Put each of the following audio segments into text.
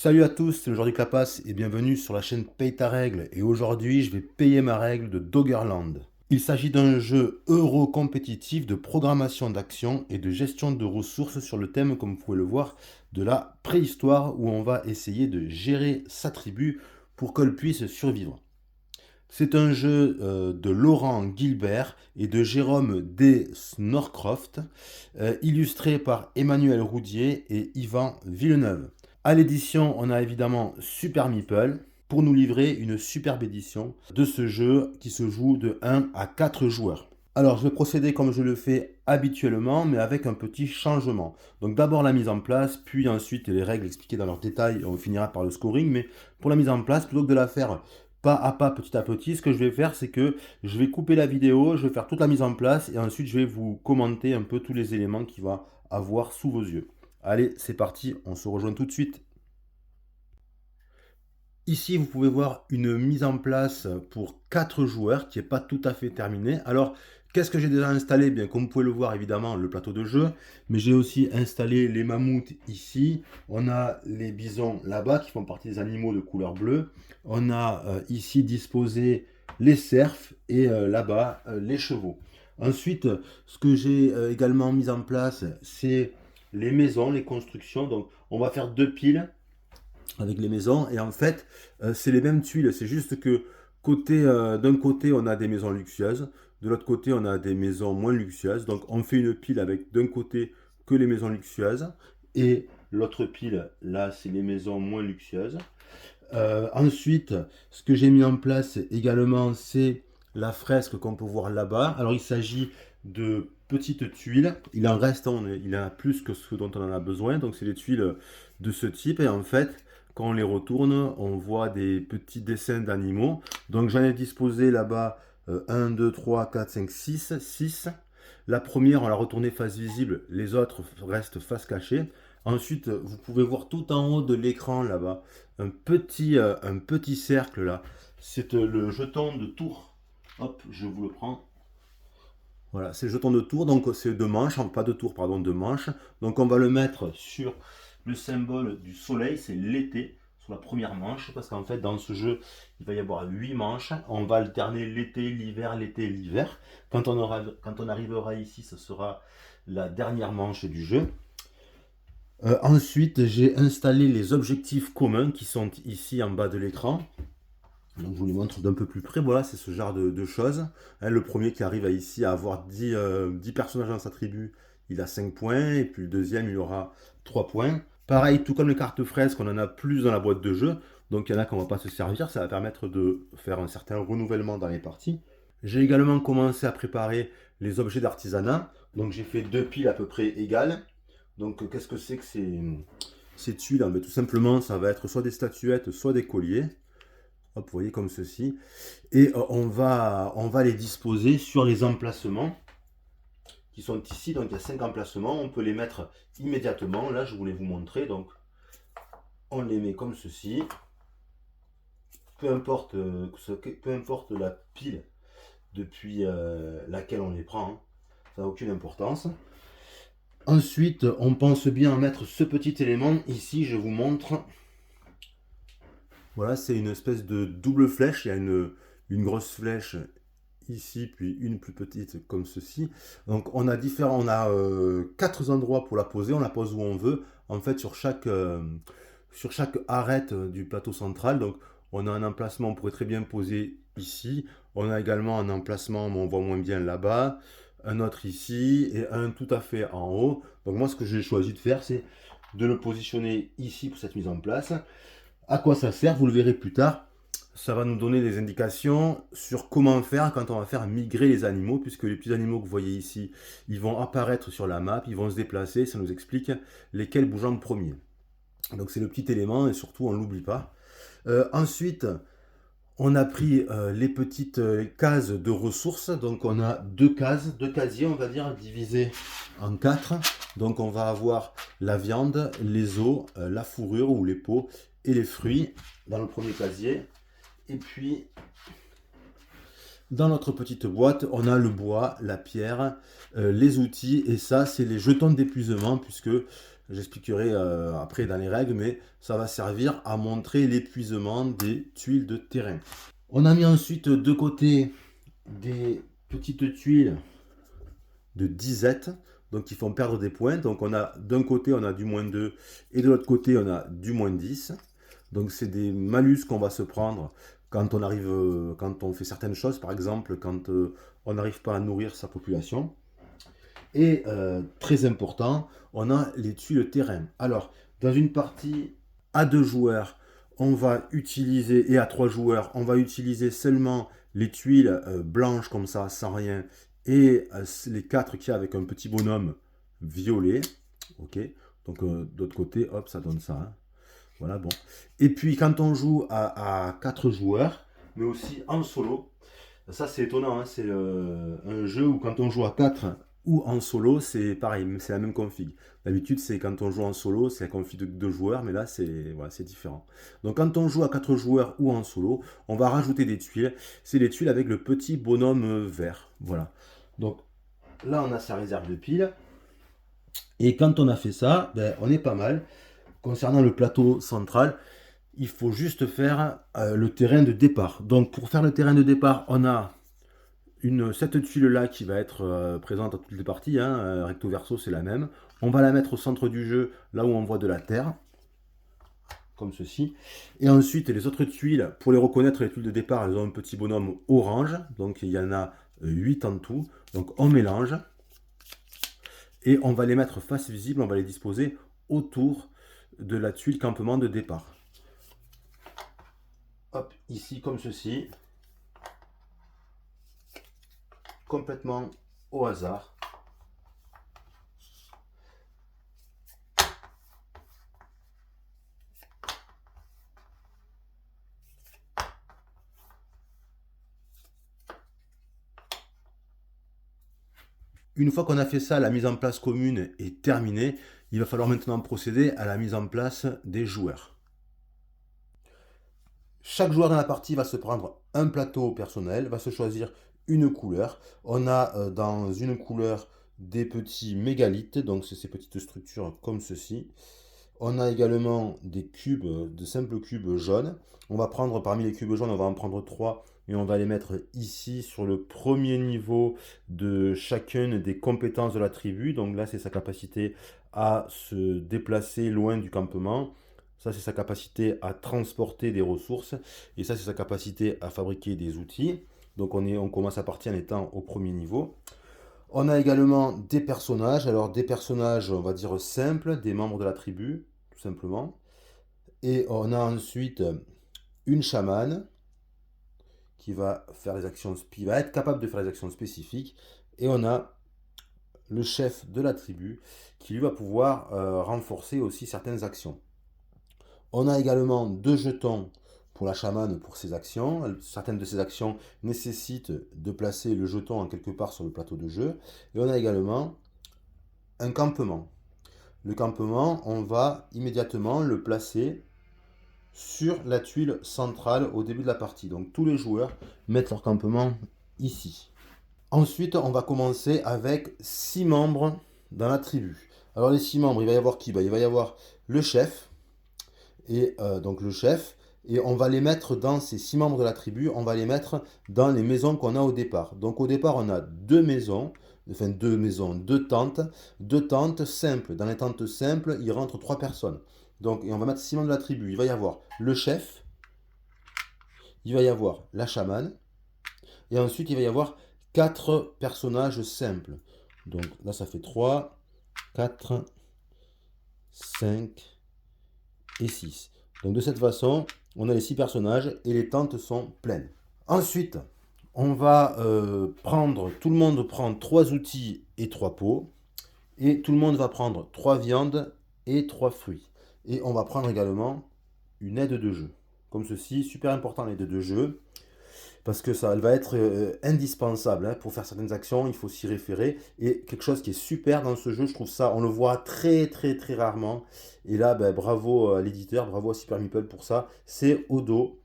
Salut à tous, c'est le Jordi Clapas et bienvenue sur la chaîne Paye ta règle. Et aujourd'hui, je vais payer ma règle de Doggerland. Il s'agit d'un jeu euro-compétitif de programmation d'actions et de gestion de ressources sur le thème, comme vous pouvez le voir, de la préhistoire où on va essayer de gérer sa tribu pour qu'elle puisse survivre. C'est un jeu de Laurent Gilbert et de Jérôme D. Norcroft, illustré par Emmanuel Roudier et Yvan Villeneuve. À l'édition, on a évidemment Super Meeple pour nous livrer une superbe édition de ce jeu qui se joue de 1 à 4 joueurs. Alors, je vais procéder comme je le fais habituellement, mais avec un petit changement. Donc, d'abord la mise en place, puis ensuite les règles expliquées dans leur détail, et on finira par le scoring. Mais pour la mise en place, plutôt que de la faire pas à pas, petit à petit, ce que je vais faire, c'est que je vais couper la vidéo, je vais faire toute la mise en place, et ensuite je vais vous commenter un peu tous les éléments qu'il va avoir sous vos yeux. Allez, c'est parti, on se rejoint tout de suite. Ici, vous pouvez voir une mise en place pour 4 joueurs qui n'est pas tout à fait terminée. Alors, qu'est-ce que j'ai déjà installé? Bien, comme vous pouvez le voir, évidemment, le plateau de jeu. Mais j'ai aussi installé les mammouths ici. On a les bisons là-bas qui font partie des animaux de couleur bleue. On a ici disposé les cerfs et là-bas les chevaux. Ensuite, ce que j'ai également mis en place, c'est les maisons, les constructions. Donc, on va faire 2 piles avec les maisons. Et en fait, c'est les mêmes tuiles. C'est juste que d'un côté, on a des maisons luxueuses. De l'autre côté, on a des maisons moins luxueuses. Donc, on fait une pile avec d'un côté que les maisons luxueuses. Et l'autre pile, là, c'est les maisons moins luxueuses. Ensuite, ce que j'ai mis en place également, c'est la fresque qu'on peut voir là-bas. Alors, il s'agit de petites tuiles. Il en reste, il en a plus que ce dont on en a besoin. Donc, c'est des tuiles de ce type. Et en fait, quand on les retourne, on voit des petits dessins d'animaux. Donc, j'en ai disposé là-bas 1, 2, 3, 4, 5, 6. 6. La première, on l'a retournée face visible. Les autres restent face cachée. Ensuite, vous pouvez voir tout en haut de l'écran là-bas un petit cercle là. C'est le jeton de tour. Hop, je vous le prends. Voilà, c'est le jeton de tour, donc c'est de manche, pas de tour, pardon, de manche. Donc on va le mettre sur le symbole du soleil, c'est l'été, sur la première manche, parce qu'en fait dans ce jeu, il va y avoir 8 manches. On va alterner l'été, l'hiver, l'été, l'hiver. Quand on arrivera ici, ce sera la dernière manche du jeu. Ensuite, j'ai installé les objectifs communs qui sont ici en bas de l'écran. Donc, je vous les montre d'un peu plus près. Voilà, c'est ce genre de choses. Hein, le premier qui arrive ici à avoir 10 personnages dans sa tribu, il a 5 points. Et puis le deuxième, il aura 3 points. Pareil, tout comme les cartes fresques, on en a plus dans la boîte de jeu. Donc, il y en a qu'on ne va pas se servir. Ça va permettre de faire un certain renouvellement dans les parties. J'ai également commencé à préparer les objets d'artisanat. Donc, j'ai fait 2 piles à peu près égales. Donc, qu'est-ce que c'est que ces tuiles? Tout simplement, ça va être soit des statuettes, soit des colliers. Hop, vous voyez, comme ceci. Et on va les disposer sur les emplacements qui sont ici. Donc, il y a 5 emplacements. On peut les mettre immédiatement. Là, je voulais vous montrer. Donc, on les met comme ceci. Peu importe la pile depuis laquelle on les prend, hein. Ça n'a aucune importance. Ensuite, on pense bien à mettre ce petit élément. Ici, je vous montre. Voilà, c'est une espèce de double flèche. Il y a une grosse flèche ici, puis une plus petite comme ceci. Donc, on a 4 endroits pour la poser. On la pose où on veut. En fait, sur chaque arête du plateau central. Donc, on a un emplacement, on pourrait très bien poser ici. On a également un emplacement, mais on voit moins bien là-bas. Un autre ici et un tout à fait en haut. Donc moi, ce que j'ai choisi de faire, c'est de le positionner ici pour cette mise en place. À quoi ça sert? Vous le verrez plus tard. Ça va nous donner des indications sur comment faire quand on va faire migrer les animaux, puisque les petits animaux que vous voyez ici, ils vont apparaître sur la map, ils vont se déplacer, ça nous explique lesquels bougent en premier. Donc c'est le petit élément et surtout on ne l'oublie pas. Ensuite, on a pris les petites cases de ressources. Donc on a deux casiers, on va dire, divisés en 4. Donc on va avoir la viande, les os, la fourrure ou les peaux et les fruits dans le premier casier. Et puis dans notre petite boîte, on a le bois, la pierre, les outils. Et ça, c'est les jetons d'épuisement, puisque J'expliquerai après dans les règles, mais ça va servir à montrer l'épuisement des tuiles de terrain. On a mis ensuite de côté des petites tuiles de disette, donc qui font perdre des points. Donc on a d'un côté on a du -2 et de l'autre côté on a du -10. Donc c'est des malus qu'on va se prendre quand on arrive, quand on fait certaines choses, par exemple quand on n'arrive pas à nourrir sa population. Et très important, on a les tuiles terrain. Alors, dans une partie à 2 joueurs, on va utiliser, et à 3 joueurs, on va utiliser seulement les tuiles blanches comme ça, sans rien, et les 4 qu'il y a avec un petit bonhomme violet. Ok, donc d'autre côté, hop, ça donne ça. Hein. Voilà, bon. Et puis quand on joue à 4 joueurs, mais aussi en solo, ça c'est étonnant, hein, c'est un jeu où quand on joue à 4 ou en solo, c'est pareil, c'est la même config. D'habitude, c'est quand on joue en solo, c'est la config de 2 joueurs, mais là c'est voilà, c'est différent. Donc quand on joue à 4 joueurs ou en solo, on va rajouter des tuiles. C'est les tuiles avec le petit bonhomme vert. Voilà. Donc là, on a sa réserve de piles. Et quand on a fait ça, ben, on est pas mal. Concernant le plateau central, il faut juste faire le terrain de départ. Donc pour faire le terrain de départ, on a cette tuile là qui va être présente à toutes les parties, hein, recto verso c'est la même. On va la mettre au centre du jeu, là où on voit de la terre, comme ceci. Et ensuite les autres tuiles, pour les reconnaître, les tuiles de départ, elles ont un petit bonhomme orange, donc il y en a 8 en tout. Donc on mélange, et on va les mettre face visible, on va les disposer autour de la tuile campement de départ. Hop, ici comme ceci, complètement au hasard. Une fois qu'on a fait ça, la mise en place commune est terminée. Il va falloir maintenant procéder à la mise en place des joueurs. Chaque joueur dans la partie va se prendre un plateau personnel, va se choisir une couleur. On a dans une couleur des petits mégalithes, donc c'est ces petites structures comme ceci. On a également des cubes, de simples cubes jaunes. On va prendre parmi les cubes jaunes, on va en prendre 3 et on va les mettre ici sur le premier niveau de chacune des compétences de la tribu. Donc là, c'est sa capacité à se déplacer loin du campement. Ça, c'est sa capacité à transporter des ressources. Et ça, c'est sa capacité à fabriquer des outils. Donc on commence à partir en étant au premier niveau. On a également des personnages. Alors des personnages, on va dire simples, des membres de la tribu, tout simplement. Et on a ensuite une chamane qui va faire les actions, qui va être capable de faire les actions spécifiques. Et on a le chef de la tribu qui lui va pouvoir renforcer aussi certaines actions. On a également 2 jetons pour la chamane pour ses actions. Certaines de ces actions nécessitent de placer le jeton en quelque part sur le plateau de jeu. Et on a également un campement. Le campement, on va immédiatement le placer sur la tuile centrale au début de la partie. Donc tous les joueurs mettent leur campement ici. Ensuite, on va commencer avec 6 membres dans la tribu. Alors les 6 membres, il va y avoir qui? Il va y avoir le chef, et donc le chef, et on va les mettre dans ces 6 membres de la tribu, on va les mettre dans les maisons qu'on a au départ. Donc au départ, on a 2 maisons, enfin 2 maisons, 2 tentes simples. Dans les tentes simples, il rentre 3 personnes. Donc, et on va mettre 6 membres de la tribu. Il va y avoir le chef, il va y avoir la chamane, et ensuite il va y avoir 4 personnages simples. Donc là, ça fait 3, 4, 5 et 6. Donc de cette façon, on a les 6 personnages et les tentes sont pleines. Ensuite, on va prendre, tout le monde prend 3 outils et 3 pots. Et tout le monde va prendre 3 viandes et 3 fruits. Et on va prendre également une aide de jeu. Comme ceci, super important l'aide de jeu. Parce que ça, elle va être indispensable hein, pour faire certaines actions, il faut s'y référer. Et quelque chose qui est super dans ce jeu, je trouve ça, on le voit très très très rarement. Et là, ben, bravo à l'éditeur, bravo à Super Meeple pour ça. C'est Odo.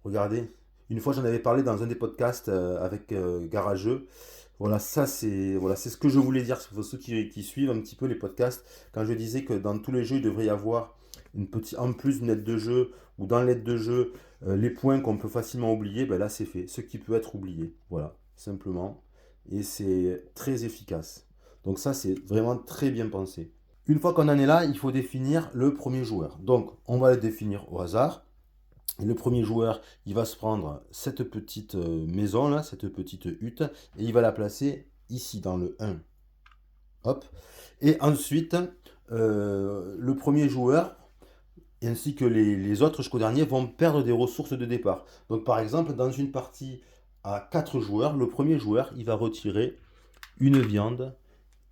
Regardez, une fois j'en avais parlé dans un des podcasts avec Garageux. Voilà, c'est ce que je voulais dire pour ceux qui suivent un petit peu les podcasts. Quand je disais que dans tous les jeux, il devrait y avoir en plus d'une aide de jeu ou dans l'aide de jeu, les points qu'on peut facilement oublier, ben là c'est fait. Ce qui peut être oublié. Voilà, simplement. Et c'est très efficace. Donc ça, c'est vraiment très bien pensé. Une fois qu'on en est là, il faut définir le premier joueur. Donc, on va le définir au hasard. Et le premier joueur, il va se prendre cette petite maison là, cette petite hutte, et il va la placer ici dans le 1. Hop. Et ensuite, le premier joueur, ainsi que les autres jusqu'au dernier, vont perdre des ressources de départ. Donc par exemple, dans une partie à 4 joueurs, le premier joueur, il va retirer une viande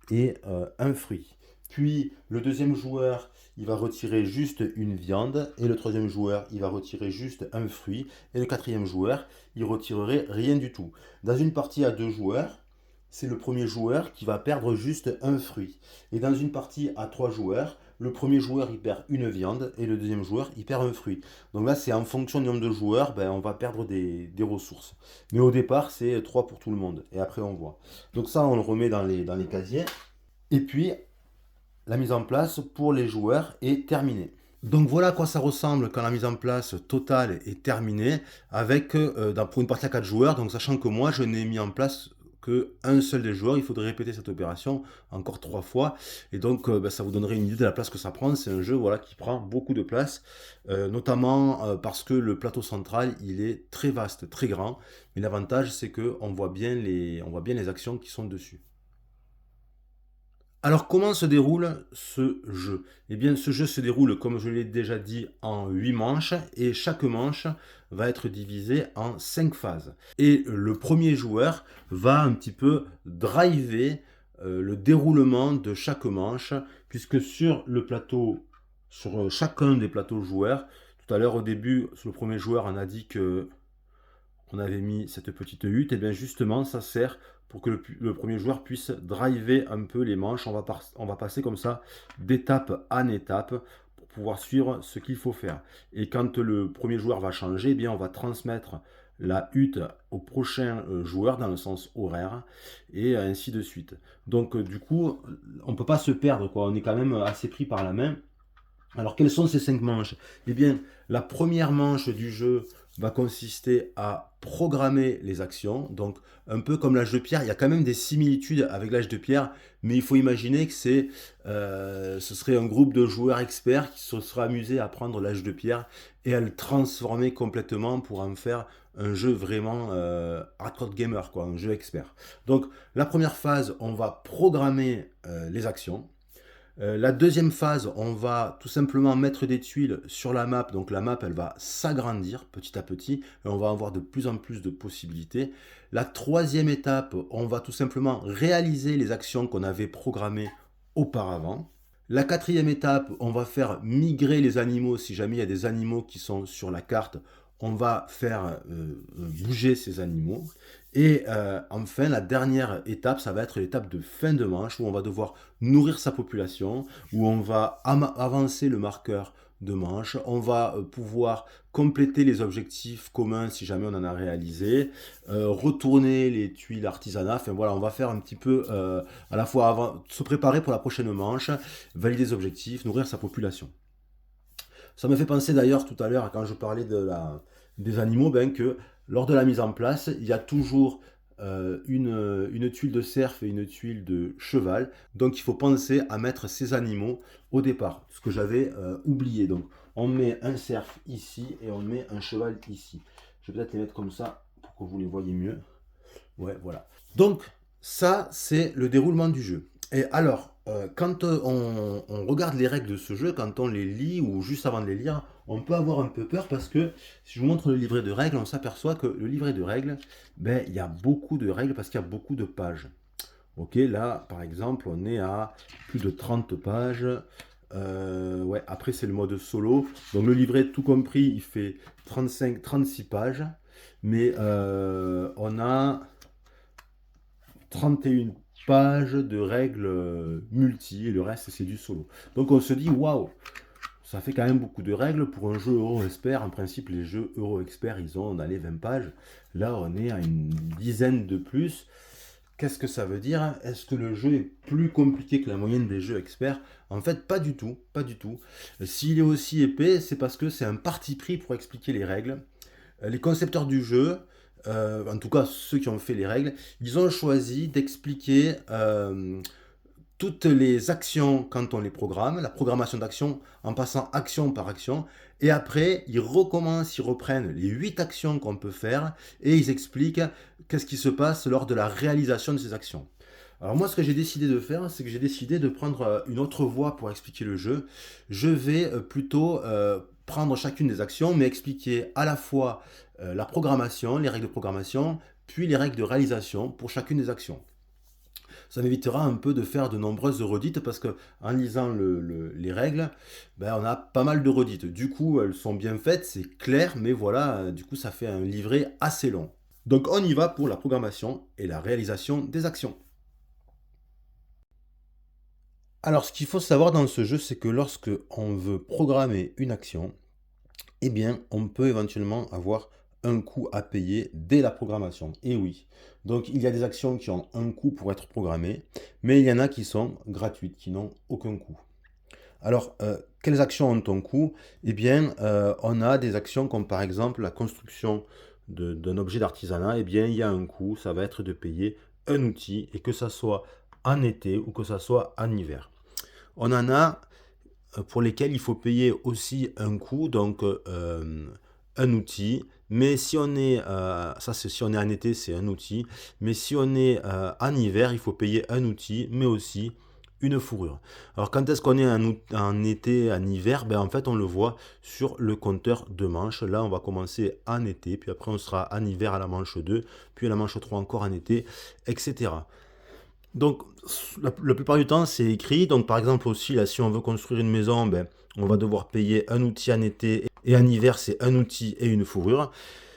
et un fruit. Puis le deuxième joueur, il va retirer juste une viande. Et le troisième joueur, il va retirer juste un fruit. Et le quatrième joueur, il retirerait rien du tout. Dans une partie à 2 joueurs, c'est le premier joueur qui va perdre juste un fruit. Et dans une partie à 3 joueurs, le premier joueur il perd une viande et le deuxième joueur il perd un fruit. Donc là c'est en fonction du nombre de joueurs, ben, on va perdre des ressources. Mais au départ c'est 3 pour tout le monde et après on voit. Donc ça on le remet dans les casiers. Et puis la mise en place pour les joueurs est terminée. Donc voilà à quoi ça ressemble quand la mise en place totale est terminée avec pour une partie à 4 joueurs. Donc sachant que moi je n'ai mis en place qu'un seul des joueurs, il faudrait répéter cette opération encore 3 fois. Et donc ça vous donnerait une idée de la place que ça prend. C'est un jeu voilà, qui prend beaucoup de place, notamment parce que le plateau central il est très vaste, très grand. Mais l'avantage c'est qu'on voit bien les actions qui sont dessus. Alors comment se déroule ce jeu? Eh bien ce jeu se déroule comme je l'ai déjà dit en 8 manches et chaque manche va être divisée en 5 phases. Et le premier joueur va un petit peu driver le déroulement de chaque manche puisque sur le plateau, sur chacun des plateaux joueurs, tout à l'heure au début sur le premier joueur on a dit que on avait mis cette petite hutte, et bien justement ça sert pour que le premier joueur puisse driver un peu les manches. On va passer comme ça d'étape en étape pour pouvoir suivre ce qu'il faut faire. Et quand le premier joueur va changer, eh bien on va transmettre la hutte au prochain joueur dans le sens horaire et ainsi de suite. Donc du coup, on ne peut pas se perdre, quoi. On est quand même assez pris par la main. Alors, quelles sont ces 5 manches? Eh bien, la première manche du jeu va consister à programmer les actions. Donc, un peu comme l'âge de pierre, il y a quand même des similitudes avec l'âge de pierre, mais il faut imaginer que ce serait un groupe de joueurs experts qui se seraient amusés à prendre l'âge de pierre et à le transformer complètement pour en faire un jeu vraiment hardcore gamer, quoi, un jeu expert. Donc, la première phase, on va programmer les actions. La deuxième phase, on va tout simplement mettre des tuiles sur la map. Donc la map, elle va s'agrandir petit à petit et on va avoir de plus en plus de possibilités. La troisième étape, on va tout simplement réaliser les actions qu'on avait programmées auparavant. La quatrième étape, on va faire migrer les animaux. Si jamais il y a des animaux qui sont sur la carte, on va faire bouger ces animaux. Et enfin, la dernière étape, ça va être l'étape de fin de manche où on va devoir nourrir sa population, où on va avancer le marqueur de manche, on va pouvoir compléter les objectifs communs si jamais on en a réalisé, retourner les tuiles artisanat, enfin voilà, on va faire un petit peu à la fois se préparer pour la prochaine manche, valider les objectifs, nourrir sa population. Ça me fait penser d'ailleurs tout à l'heure quand je parlais des animaux, ben, que lors de la mise en place, il y a toujours une tuile de cerf et une tuile de cheval. Donc il faut penser à mettre ces animaux au départ, ce que j'avais oublié. Donc on met un cerf ici et on met un cheval ici. Je vais peut-être les mettre comme ça pour que vous les voyez mieux. Ouais, voilà. Donc ça, c'est le déroulement du jeu. Et alors, quand on regarde les règles de ce jeu, quand on les lit ou juste avant de les lire, on peut avoir un peu peur parce que si je vous montre le livret de règles, on s'aperçoit que le livret de règles, ben, il y a beaucoup de règles parce qu'il y a beaucoup de pages. Ok, là, par exemple, on est à plus de 30 pages. Ouais, après, c'est le mode solo. Donc, le livret, tout compris, il fait 36 pages. Mais on a 31 pages de règles multi et le reste c'est du solo. Donc on se dit waouh, ça fait quand même beaucoup de règles pour un jeu Euro Expert. En principe, les jeux Euro Expert ils ont 20 pages. Là, on est à une dizaine de plus. Qu'est-ce que ça veut dire? Est-ce que le jeu est plus compliqué que la moyenne des jeux experts? En fait, pas du tout, pas du tout. S'il est aussi épais, c'est parce que c'est un parti pris pour expliquer les règles. Les concepteurs du jeu, en tout cas ceux qui ont fait les règles, ils ont choisi d'expliquer toutes les actions quand on les programme, la programmation d'action en passant action par action, et après ils recommencent, ils reprennent les 8 actions qu'on peut faire, et ils expliquent qu'est-ce qui se passe lors de la réalisation de ces actions. Alors moi ce que j'ai décidé de faire, c'est que j'ai décidé de prendre une autre voie pour expliquer le jeu. Je vais plutôt prendre chacune des actions, mais expliquer à la fois la programmation, les règles de programmation, puis les règles de réalisation pour chacune des actions. Ça m'évitera un peu de faire de nombreuses redites parce que en lisant les règles, ben, on a pas mal de redites. Du coup, elles sont bien faites, c'est clair, mais voilà, du coup, ça fait un livret assez long. Donc on y va pour la programmation et la réalisation des actions. Alors ce qu'il faut savoir dans ce jeu, c'est que lorsque on veut programmer une action, eh bien, on peut éventuellement avoir un coût à payer dès la programmation. Et oui. Donc, il y a des actions qui ont un coût pour être programmées, mais il y en a qui sont gratuites, qui n'ont aucun coût. Alors, quelles actions ont un coût? Eh bien, on a des actions comme par exemple la construction d'un objet d'artisanat. Eh bien, il y a un coût, ça va être de payer un outil, et que ça soit en été ou que ça soit en hiver. On en a pour lesquels il faut payer aussi un coût, donc un outil. Mais si on est, ça c'est si on est en été, c'est un outil. Mais si on est en hiver, il faut payer un outil, mais aussi une fourrure. Alors quand est-ce qu'on est en été, en hiver? Ben, en fait, on le voit sur le compteur de manches. Là, on va commencer en été, puis après on sera en hiver à la manche 2, puis à la manche 3 encore en été, etc. Donc, la plupart du temps, c'est écrit. Donc, par exemple, aussi, là, si on veut construire une maison, ben, on va devoir payer un outil en été et en hiver, c'est un outil et une fourrure.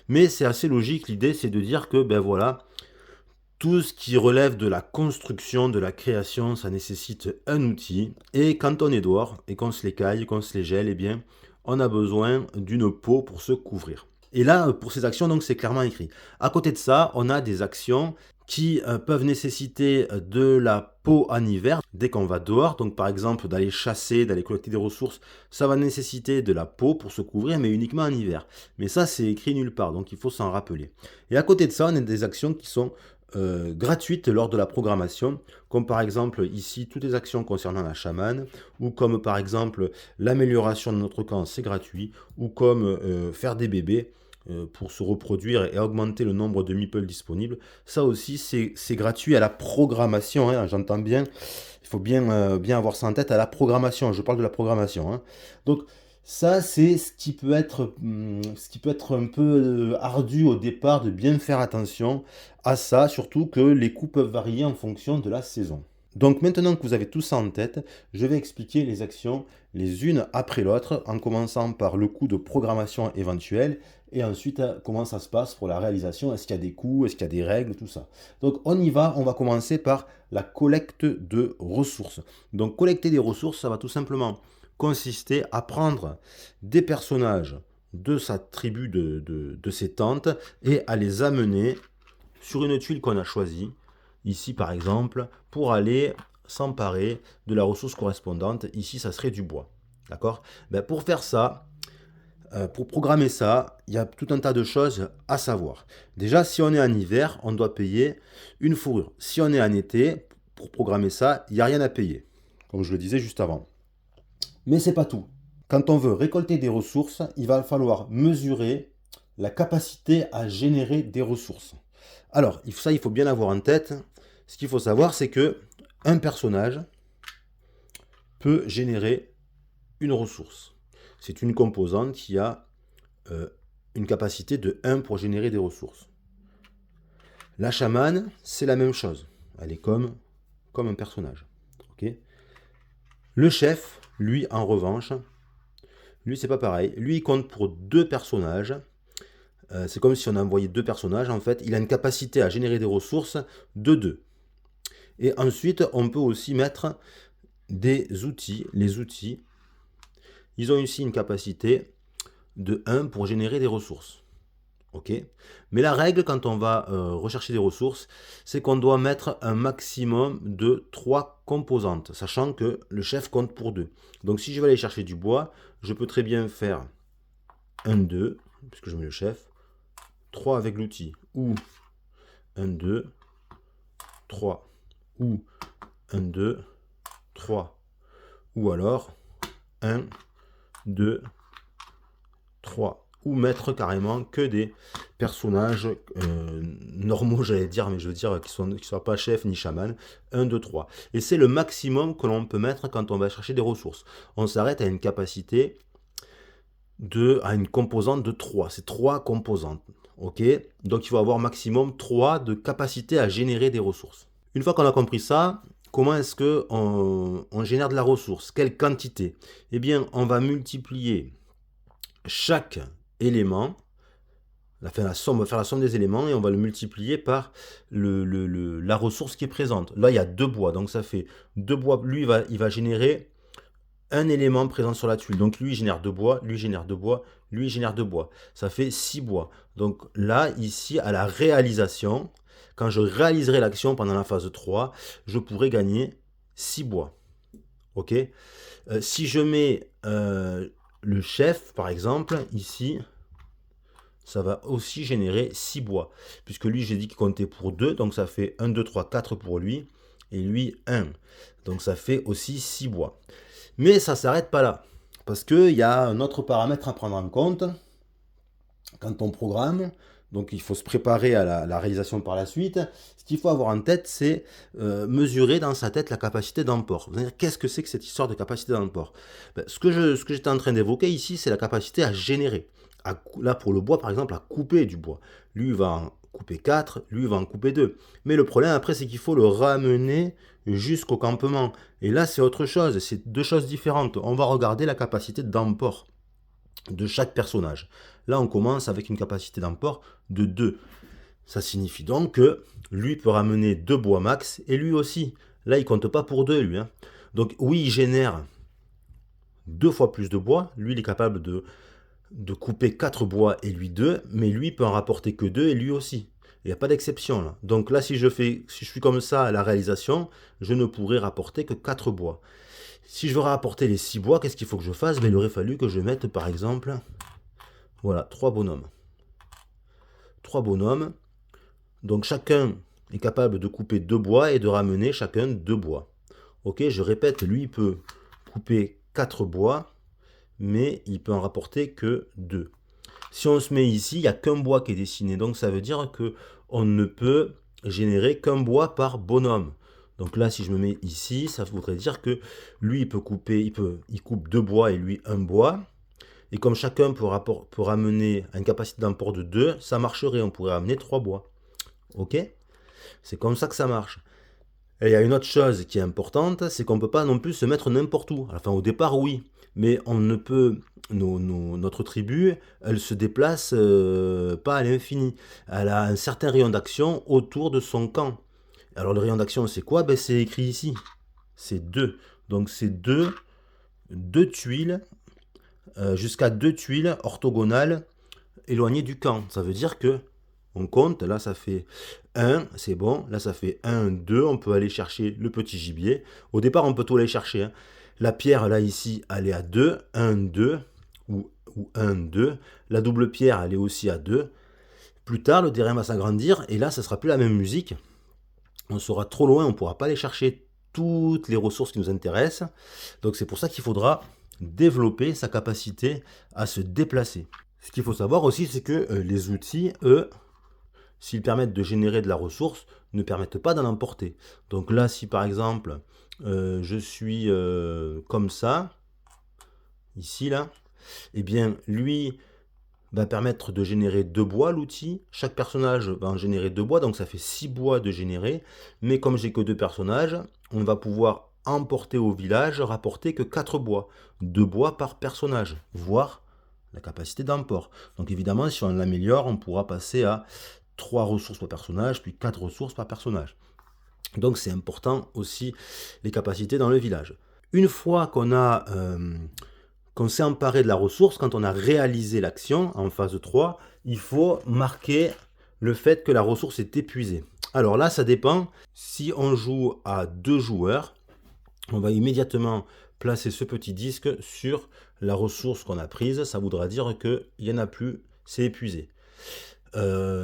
Mais c'est assez logique. L'idée, c'est de dire que, ben voilà, tout ce qui relève de la construction, de la création, ça nécessite un outil. Et quand on est dehors et qu'on se les caille, qu'on se les gèle, eh bien, on a besoin d'une peau pour se couvrir. Et là, pour ces actions, donc, c'est clairement écrit. À côté de ça, on a des actions qui peuvent nécessiter de la peau en hiver dès qu'on va dehors. Donc par exemple d'aller chasser, d'aller collecter des ressources, ça va nécessiter de la peau pour se couvrir, mais uniquement en hiver. Mais ça c'est écrit nulle part, donc il faut s'en rappeler. Et à côté de ça, on a des actions qui sont gratuites lors de la programmation, comme par exemple ici toutes les actions concernant la chamane, ou comme par exemple l'amélioration de notre camp, c'est gratuit, ou comme faire des bébés pour se reproduire et augmenter le nombre de meeples disponibles. Ça aussi, c'est gratuit à la programmation, hein, j'entends bien. Il faut bien avoir ça en tête, à la programmation. Je parle de la programmation, hein. Donc, ça, c'est ce qui peut être un peu ardu au départ, de bien faire attention à ça, surtout que les coûts peuvent varier en fonction de la saison. Donc maintenant que vous avez tout ça en tête, je vais expliquer les actions les unes après l'autre, en commençant par le coût de programmation éventuel, et ensuite comment ça se passe pour la réalisation, est-ce qu'il y a des coûts, est-ce qu'il y a des règles, tout ça. Donc on y va, on va commencer par la collecte de ressources. Donc collecter des ressources, ça va tout simplement consister à prendre des personnages de sa tribu, de ses tentes, et à les amener sur une tuile qu'on a choisie, ici par exemple, pour aller s'emparer de la ressource correspondante. Ici, ça serait du bois. D'accord? Ben, pour faire ça, pour programmer ça, il y a tout un tas de choses à savoir. Déjà, si on est en hiver, on doit payer une fourrure. Si on est en été, pour programmer ça, il n'y a rien à payer, comme je le disais juste avant. Mais c'est pas tout. Quand on veut récolter des ressources, il va falloir mesurer la capacité à générer des ressources. Alors, ça, il faut bien avoir en tête. Ce qu'il faut savoir, c'est que un personnage peut générer une ressource. C'est une composante qui a une capacité de 1 pour générer des ressources. La chamane, c'est la même chose. Elle est comme un personnage. Okay. Le chef, lui, en revanche, lui, c'est pas pareil. Lui, il compte pour 2 personnages. C'est comme si on envoyait 2 personnages. En fait, il a une capacité à générer des ressources de 2. Et ensuite, on peut aussi mettre des outils. Les outils, ils ont aussi une capacité de 1 pour générer des ressources. Ok. Mais la règle, quand on va rechercher des ressources, c'est qu'on doit mettre un maximum de 3 composantes, sachant que le chef compte pour 2. Donc si je vais aller chercher du bois, je peux très bien faire 1, 2, puisque je mets le chef, 3 avec l'outil, ou 1, 2, 3, ou 1, 2, 3, ou alors 1, 2, 3, ou mettre carrément que des personnages normaux, j'allais dire, mais je veux dire qui ne soient pas chefs ni chamans, 1, 2, 3. Et c'est le maximum que l'on peut mettre quand on va chercher des ressources. On s'arrête à une capacité à une composante de 3. C'est 3 composantes. Ok. Donc il faut avoir maximum 3 de capacité à générer des ressources. Une fois qu'on a compris ça, comment est-ce qu'on génère de la ressource? Quelle quantité? Eh bien, on va multiplier chaque élément, on va faire la somme des éléments et on va le multiplier par la ressource qui est présente. Là, il y a 2 bois, donc ça fait 2 bois. Lui, il va générer un élément présent sur la tuile. Donc lui, il génère 2 bois, lui génère 2 bois, lui génère 2 bois. Ça fait 6 bois. Donc là, ici, à la réalisation, quand je réaliserai l'action pendant la phase 3, je pourrai gagner 6 bois. Ok. Si je mets le chef, par exemple, ici, ça va aussi générer 6 bois. Puisque lui, j'ai dit qu'il comptait pour 2, donc ça fait 1, 2, 3, 4 pour lui. Et lui, 1. Donc ça fait aussi 6 bois. Mais ça ne s'arrête pas là. Parce qu'il y a un autre paramètre à prendre en compte quand on programme. Donc il faut se préparer à la réalisation par la suite. Ce qu'il faut avoir en tête, c'est mesurer dans sa tête la capacité d'emport. Vous allez dire, qu'est-ce que c'est que cette histoire de capacité d'emport? Ce que j'étais en train d'évoquer ici, c'est la capacité à générer. Là, pour le bois, par exemple, à couper du bois. Lui, il va en couper 4, lui, il va en couper 2. Mais le problème, après, c'est qu'il faut le ramener jusqu'au campement. Et là, c'est autre chose, c'est 2 choses différentes. On va regarder la capacité d'emport de chaque personnage. Là, on commence avec une capacité d'emport de 2. Ça signifie donc que lui peut ramener 2 bois max, et lui aussi. Là, il compte pas pour 2, lui. Donc, oui, il génère 2 fois plus de bois. Lui, il est capable de couper 4 bois et lui 2, mais lui peut en rapporter que 2 et lui aussi. Il n'y a pas d'exception là. Donc là, si je suis comme ça à la réalisation, je ne pourrai rapporter que 4 bois. Si je veux rapporter les 6 bois, qu'est-ce qu'il faut que je fasse? Il aurait fallu que je mette par exemple, voilà, 3 bonhommes. 3 bonhommes. Donc chacun est capable de couper 2 bois et de ramener chacun 2 bois. Ok, je répète, lui il peut couper 4 bois, mais il peut en rapporter que 2. Si on se met ici, il n'y a qu'un bois qui est dessiné. Donc ça veut dire qu'on ne peut générer qu'un bois par bonhomme. Donc là, si je me mets ici, ça voudrait dire que lui, il coupe 2 bois et lui 1 bois. Et comme chacun peut ramener une capacité d'import de 2, ça marcherait. On pourrait ramener 3 bois. Ok? C'est comme ça que ça marche. Et il y a une autre chose qui est importante, c'est qu'on ne peut pas non plus se mettre n'importe où. Enfin, au départ, oui. Mais on ne peut... notre tribu, elle se déplace pas à l'infini. Elle a un certain rayon d'action autour de son camp. Alors le rayon d'action, c'est quoi? C'est écrit ici. C'est 2. Donc c'est 2 tuiles, jusqu'à 2 tuiles orthogonales éloignées du camp. Ça veut dire que on compte, là ça fait 1, c'est bon, là ça fait 1, 2, on peut aller chercher le petit gibier. Au départ, on peut tout aller chercher. La pierre, là ici, elle est à 2, 1, 2, ou 1, 2. La double pierre, elle est aussi à 2. Plus tard, le terrain va s'agrandir, et là, ça sera plus la même musique. On sera trop loin, on ne pourra pas aller chercher toutes les ressources qui nous intéressent. Donc c'est pour ça qu'il faudra développer sa capacité à se déplacer. Ce qu'il faut savoir aussi, c'est que les outils, eux, s'ils permettent de générer de la ressource, ne permettent pas d'en emporter. Donc là, si par exemple, je suis comme ça, ici, là, eh bien, lui va permettre de générer 2 bois, l'outil. Chaque personnage va en générer 2 bois, donc ça fait 6 bois de générer. Mais comme j'ai que 2 personnages, on va pouvoir emporter au village, rapporter que 4 bois. 2 bois par personnage, voire la capacité d'emport. Donc évidemment, si on l'améliore, on pourra passer à 3 ressources par personnage, puis 4 ressources par personnage. Donc c'est important aussi les capacités dans le village. Une fois qu'on a qu'on s'est emparé de la ressource, quand on a réalisé l'action en phase 3, il faut marquer le fait que la ressource est épuisée. Alors là, ça dépend. Si on joue à 2 joueurs, on va immédiatement placer ce petit disque sur la ressource qu'on a prise. Ça voudra dire qu'il n'y en a plus, c'est épuisé.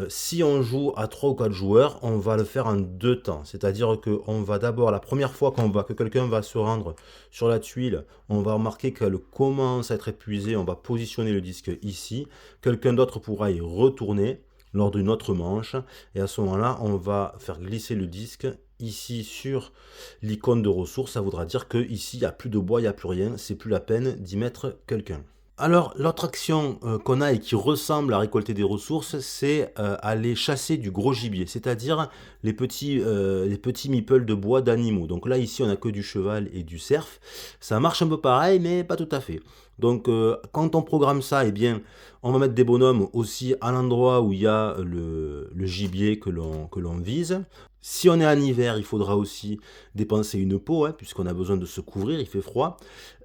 Si on joue à 3 ou 4 joueurs, on va le faire en 2 temps. C'est-à-dire qu'on va d'abord, la première fois que quelqu'un va se rendre sur la tuile, on va remarquer qu'elle commence à être épuisée, on va positionner le disque ici. Quelqu'un d'autre pourra y retourner lors d'une autre manche. Et à ce moment-là, on va faire glisser le disque ici sur l'icône de ressources. Ça voudra dire qu'ici, il n'y a plus de bois, il n'y a plus rien. C'est plus la peine d'y mettre quelqu'un. Alors, l'autre action qu'on a et qui ressemble à récolter des ressources, c'est aller chasser du gros gibier, c'est-à-dire les petits meeples de bois d'animaux. Donc là, ici, on n'a que du cheval et du cerf. Ça marche un peu pareil, mais pas tout à fait. Donc, quand on programme ça, eh bien, on va mettre des bonhommes aussi à l'endroit où il y a le gibier que l'on vise. Si on est en hiver, il faudra aussi dépenser une peau, hein, puisqu'on a besoin de se couvrir, il fait froid.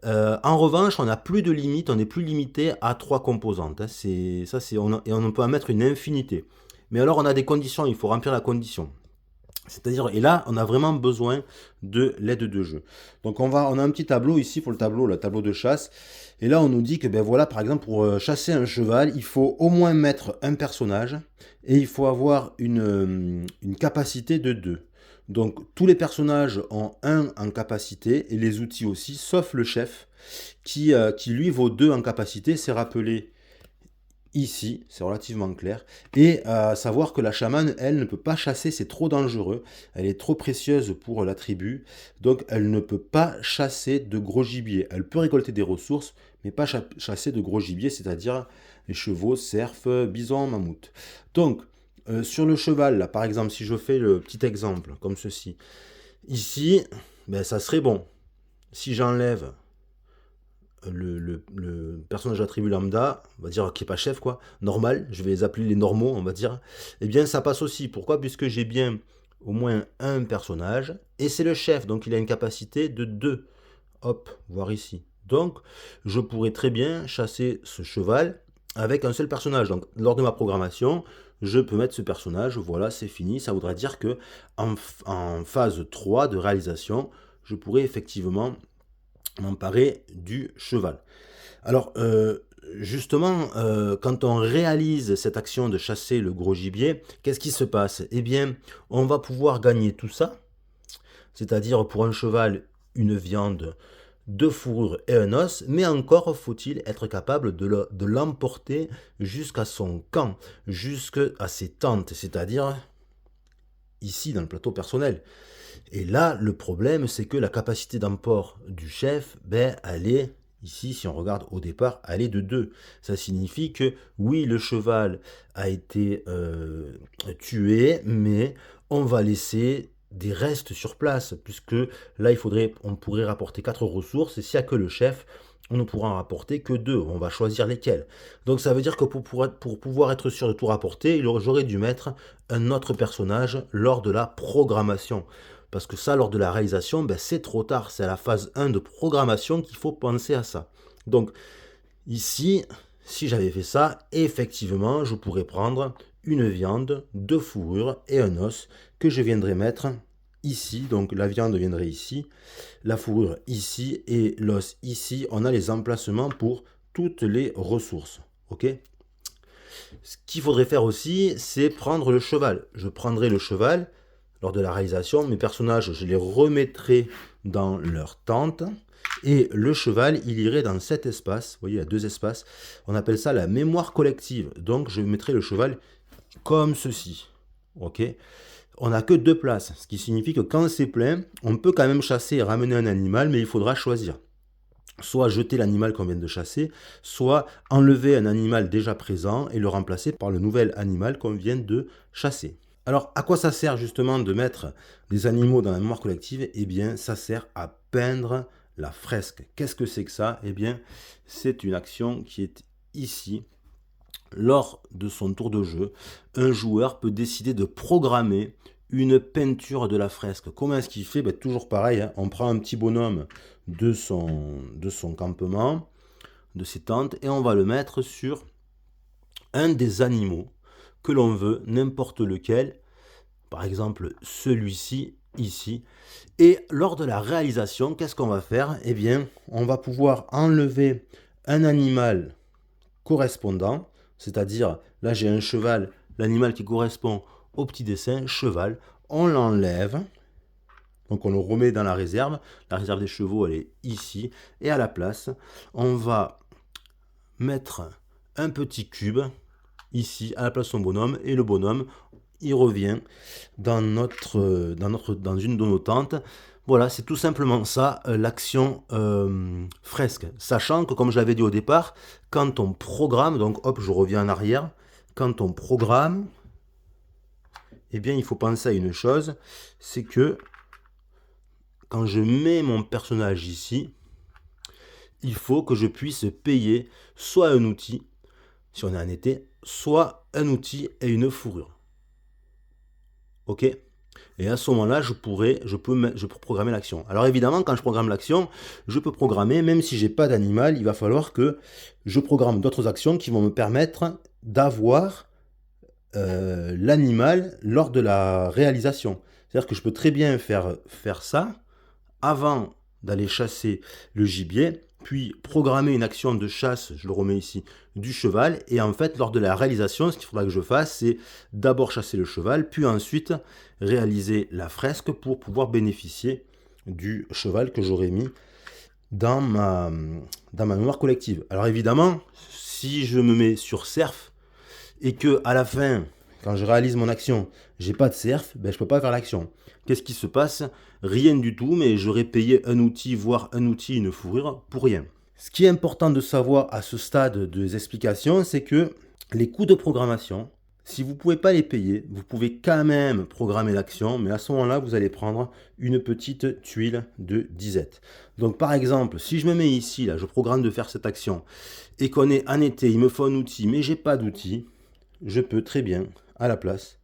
En revanche, on n'a plus de limite, on n'est plus limité à 3 composantes. Hein. Et on peut en mettre une infinité. Mais alors, on a des conditions, il faut remplir la condition. C'est-à-dire, et là, on a vraiment besoin de l'aide de jeu. Donc, on a un petit tableau ici pour le tableau de chasse. Et là, on nous dit que, ben voilà, par exemple, pour chasser un cheval, il faut au moins mettre un personnage et il faut avoir une capacité de 2. Donc, tous les personnages ont 1 en capacité et les outils aussi, sauf le chef qui lui vaut 2 en capacité. C'est rappelé ici, c'est relativement clair. Et savoir que la chamane, elle, ne peut pas chasser, c'est trop dangereux. Elle est trop précieuse pour la tribu. Donc, elle ne peut pas chasser de gros gibier. Elle peut récolter des ressources, mais pas chasser de gros gibier, c'est-à-dire les chevaux, cerfs, bisons, mammouths. Donc, sur le cheval, là, par exemple, si je fais le petit exemple, comme ceci, ici, ben, ça serait bon. Si j'enlève le personnage attribut lambda, on va dire qui n'est pas chef, quoi, normal, je vais les appeler les normaux, on va dire, eh bien ça passe aussi. Pourquoi? Puisque j'ai bien au moins un personnage, et c'est le chef, donc il a une capacité de 2. Hop, voir ici. Donc, je pourrais très bien chasser ce cheval avec un seul personnage. Donc, lors de ma programmation, je peux mettre ce personnage, voilà, c'est fini. Ça voudrait dire que en phase 3 de réalisation, je pourrais effectivement m'emparer du cheval. Alors, justement, quand on réalise cette action de chasser le gros gibier, qu'est-ce qui se passe? Eh bien, on va pouvoir gagner tout ça, c'est-à-dire pour un cheval, une viande, 2 fourrures et un os, mais encore faut-il être capable de l'emporter jusqu'à son camp, jusqu'à ses tentes, c'est-à-dire ici dans le plateau personnel. Et là, le problème, c'est que la capacité d'emport du chef, ben, elle est, ici, si on regarde au départ, elle est de 2. Ça signifie que, oui, le cheval a été tué, mais on va laisser des restes sur place, puisque là, on pourrait rapporter 4 ressources, et s'il n'y a que le chef, on ne pourra en rapporter que 2. On va choisir lesquelles. Donc ça veut dire que pour pouvoir être sûr de tout rapporter, j'aurais dû mettre un autre personnage lors de la programmation. Parce que ça, lors de la réalisation, ben, c'est trop tard. C'est à la phase 1 de programmation qu'il faut penser à ça. Donc, ici, si j'avais fait ça, effectivement, je pourrais prendre une viande, 2 fourrures et un os que je viendrais mettre ici. Donc, la viande viendrait ici, la fourrure ici et l'os ici. On a les emplacements pour toutes les ressources. Ok ? Ce qu'il faudrait faire aussi, c'est prendre le cheval. Je prendrai le cheval. Lors de la réalisation, mes personnages, je les remettrai dans leur tente. Et le cheval, il irait dans cet espace. Vous voyez, il y a 2 espaces. On appelle ça la mémoire collective. Donc, je mettrai le cheval comme ceci. Ok ? On n'a que 2 places. Ce qui signifie que quand c'est plein, on peut quand même chasser et ramener un animal, mais il faudra choisir. Soit jeter l'animal qu'on vient de chasser, soit enlever un animal déjà présent et le remplacer par le nouvel animal qu'on vient de chasser. Alors, à quoi ça sert justement de mettre des animaux dans la mémoire collective? Eh bien, ça sert à peindre la fresque. Qu'est-ce que c'est que ça? Eh bien, c'est une action qui est ici. Lors de son tour de jeu, un joueur peut décider de programmer une peinture de la fresque. Comment est-ce qu'il fait? Ben, toujours pareil, hein. On prend un petit bonhomme de son campement. de ces tentes et on va le mettre sur un des animaux que l'on veut, n'importe lequel, par exemple celui-ci ici. Et lors de la réalisation, qu'est-ce qu'on va faire? Eh bien, on va pouvoir enlever un animal correspondant, c'est-à-dire là j'ai un cheval, l'animal qui correspond au petit dessin, cheval, on l'enlève, donc on le remet dans la réserve des chevaux elle est ici, et à la place, on va mettre un petit cube ici à la place de son bonhomme, et le bonhomme il revient dans une de nos tentes. Voilà, c'est tout simplement ça, l'action fresque. Sachant que, comme je l'avais dit au départ, quand on programme, donc hop, je reviens en arrière, quand on programme, eh bien, il faut penser à une chose, c'est que quand je mets mon personnage ici, il faut que je puisse payer soit un outil, si on est en été, soit un outil et une fourrure. Ok? Et à ce moment-là, je peux programmer l'action. Alors évidemment, quand je programme l'action, je peux programmer, même si j'ai pas d'animal, il va falloir que je programme d'autres actions qui vont me permettre d'avoir l'animal lors de la réalisation. C'est-à-dire que je peux très bien faire ça avant d'aller chasser le gibier, puis programmer une action de chasse, je le remets ici, du cheval, et en fait, lors de la réalisation, ce qu'il faudra que je fasse, c'est d'abord chasser le cheval, puis ensuite réaliser la fresque pour pouvoir bénéficier du cheval que j'aurais mis dans ma mémoire collective. Alors évidemment, si je me mets sur Cerf, et que à la fin, quand je réalise mon action, j'ai pas de Cerf, ben je peux pas faire l'action. Qu'est-ce qui se passe? Rien du tout, mais j'aurais payé un outil, voire un outil, une fourrure, pour rien. Ce qui est important de savoir à ce stade des explications, c'est que les coûts de programmation, si vous ne pouvez pas les payer, vous pouvez quand même programmer l'action, mais à ce moment-là, vous allez prendre une petite tuile de disette. Donc par exemple, si je me mets ici, là, je programme de faire cette action, et qu'on est en été, il me faut un outil, mais j'ai pas d'outil, je peux très bien, à la place,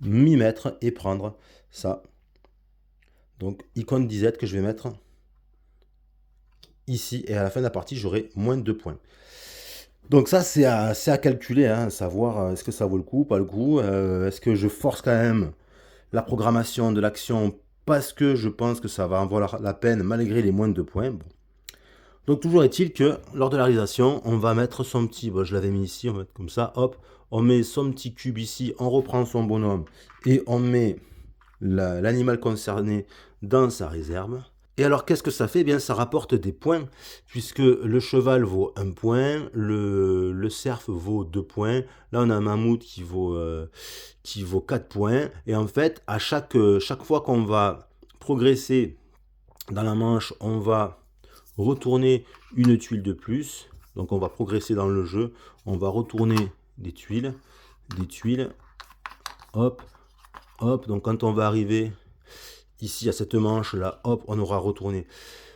m'y mettre et prendre ça. Donc icône disette que je vais mettre ici, et à la fin de la partie, j'aurai moins de 2 points. Donc ça, c'est à calculer, hein, savoir est-ce que ça vaut le coup, pas le coup, est-ce que je force quand même la programmation de l'action parce que je pense que ça va en valoir la peine malgré les moins de 2 points. Bon. Donc toujours est-il que lors de la réalisation, on va mettre son petit, bon, je l'avais mis ici, on va mettre comme ça, hop, on met son petit cube ici, on reprend son bonhomme et on met l'animal concerné dans sa réserve. Et alors qu'est-ce que ça fait? Eh bien ça rapporte des points, puisque le cheval vaut 1 point, le cerf vaut 2 points, là on a un mammouth qui vaut 4 points, et en fait à chaque fois qu'on va progresser dans la manche, on va retourner une tuile de plus, donc on va progresser dans le jeu, on va retourner des tuiles, hop, hop, donc quand on va arriver ici à cette manche là, hop, on aura retourné